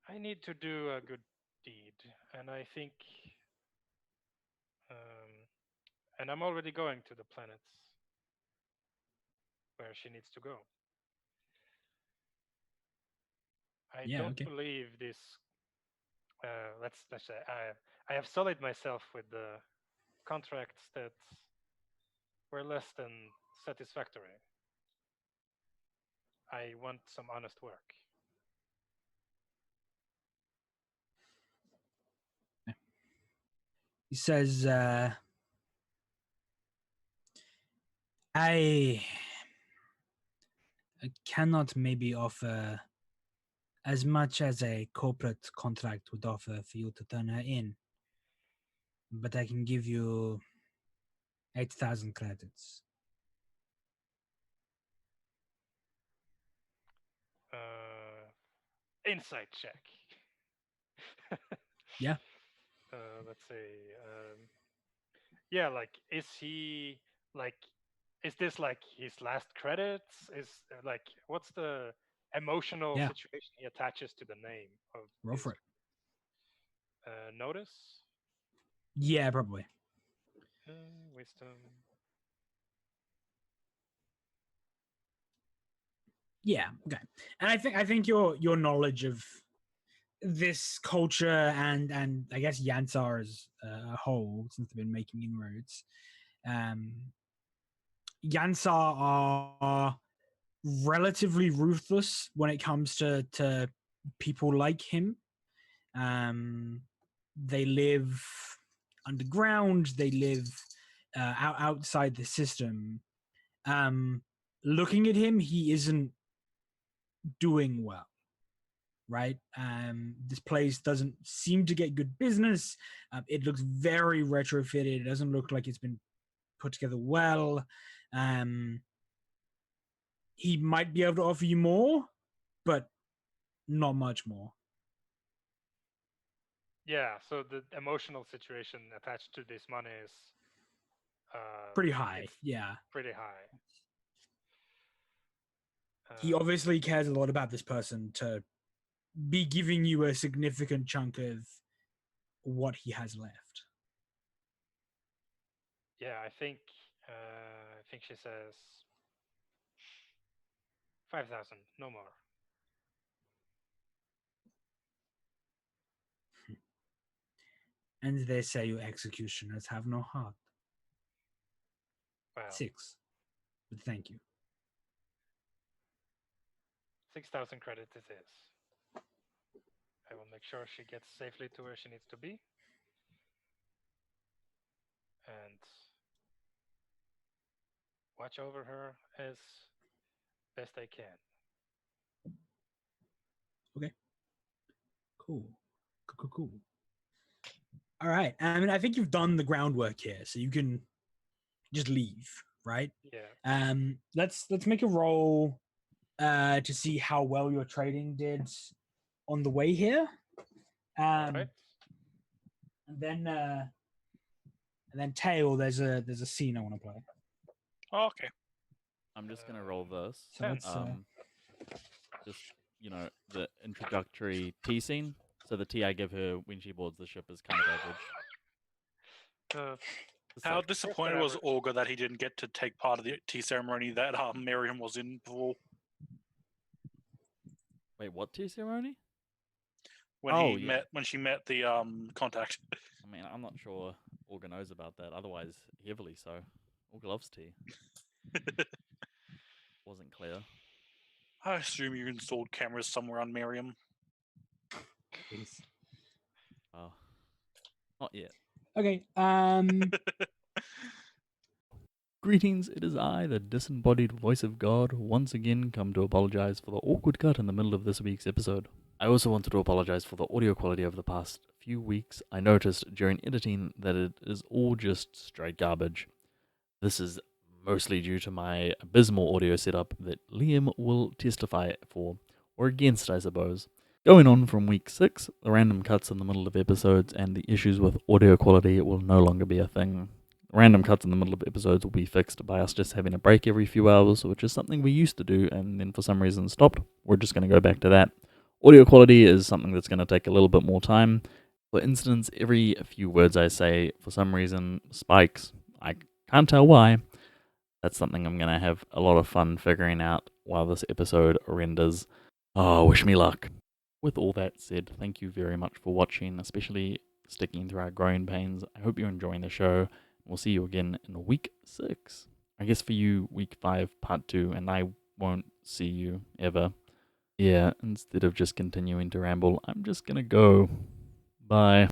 Speaker 4: I need to do a good deed, and I think, and I'm already going to the planets where she needs to go. I
Speaker 2: Yeah,
Speaker 4: don't
Speaker 2: okay.
Speaker 4: believe this. Let's say I have sullied myself with the contracts that were less than satisfactory. I want some honest work.
Speaker 2: He says, I cannot maybe offer as much as a corporate contract would offer for you to turn her in, but I can give you 8,000 credits.
Speaker 4: Insight check.
Speaker 2: Yeah.
Speaker 4: Let's see. Yeah, like, is he like? Is this like his last credits? Is like, what's the emotional
Speaker 2: Yeah.
Speaker 4: situation he attaches to the name of
Speaker 2: Roll
Speaker 4: his
Speaker 2: for it.
Speaker 4: notice?
Speaker 2: Yeah, probably.
Speaker 4: Wisdom.
Speaker 2: Yeah. Okay. And I think your knowledge of this culture and I guess Yansar as a whole, since they've been making inroads, um, Yansar are relatively ruthless when it comes to people like him. They live underground. They live outside the system. Um, Looking at him, he isn't doing well, right? This place doesn't seem to get good business. It looks very retrofitted. It doesn't look like it's been put together well. Um, he might be able to offer you more, but not much more.
Speaker 4: Yeah. So the emotional situation attached to this money is
Speaker 2: Pretty high,
Speaker 4: it's
Speaker 2: yeah.
Speaker 4: pretty high.
Speaker 2: He obviously cares a lot about this person to be giving you a significant chunk of what he has left.
Speaker 4: Yeah, I think she says 5,000, no more.
Speaker 2: And they say your executioners have no heart.
Speaker 4: Well,
Speaker 2: 6. But thank you.
Speaker 4: 6,000 credits it is. I will make sure she gets safely to where she needs to be. And watch over her as best I can.
Speaker 2: Okay. Cool. Cool. All right. I mean, I think you've done the groundwork here, so you can just leave, right?
Speaker 4: Yeah.
Speaker 2: Let's make a roll to see how well your trading did on the way here.
Speaker 4: All right.
Speaker 2: And then tail. There's a scene I want to play.
Speaker 3: Okay.
Speaker 1: I'm just gonna roll this.
Speaker 2: So let's.
Speaker 1: just the introductory tea scene. So the tea I give her when she boards the ship is kind of average.
Speaker 4: Uh,
Speaker 1: Just
Speaker 3: How
Speaker 1: like,
Speaker 3: disappointed was
Speaker 4: average.
Speaker 3: Olga that he didn't get to take part of the tea ceremony that Miriam was in for
Speaker 1: wait, what tea ceremony?
Speaker 3: when
Speaker 1: Oh,
Speaker 3: he
Speaker 1: yeah.
Speaker 3: when she met the contact.
Speaker 1: I mean, I'm not sure Olga knows about that. Otherwise, heavily so. Olga loves tea. Wasn't clear.
Speaker 3: I assume you installed cameras somewhere on Miriam.
Speaker 2: Please.
Speaker 1: Oh, not yet.
Speaker 2: Okay.
Speaker 1: Greetings, it is I, the disembodied voice of God, once again come to apologize for the awkward cut in the middle of this week's episode. I also wanted to apologize for the audio quality over the past few weeks. I noticed during editing that it is all just straight garbage. This is mostly due to my abysmal audio setup that Liam will testify for, or against, I suppose. Going on from week 6, the random cuts in the middle of episodes and the issues with audio quality will no longer be a thing. Random cuts in the middle of episodes will be fixed by us just having a break every few hours, which is something we used to do and then for some reason stopped. We're just going to go back to that. Audio quality is something that's going to take a little bit more time. For instance, every few words I say, for some reason, spikes. I can't tell why. That's something I'm going to have a lot of fun figuring out while this episode renders. Oh, wish me luck. With all that said, thank you very much for watching, especially sticking through our growing pains. I hope you're enjoying the show. We'll see you again in week 6. I guess for you, week 5, part 2, and I won't see you ever. Yeah, instead of just continuing to ramble, I'm just gonna go. Bye.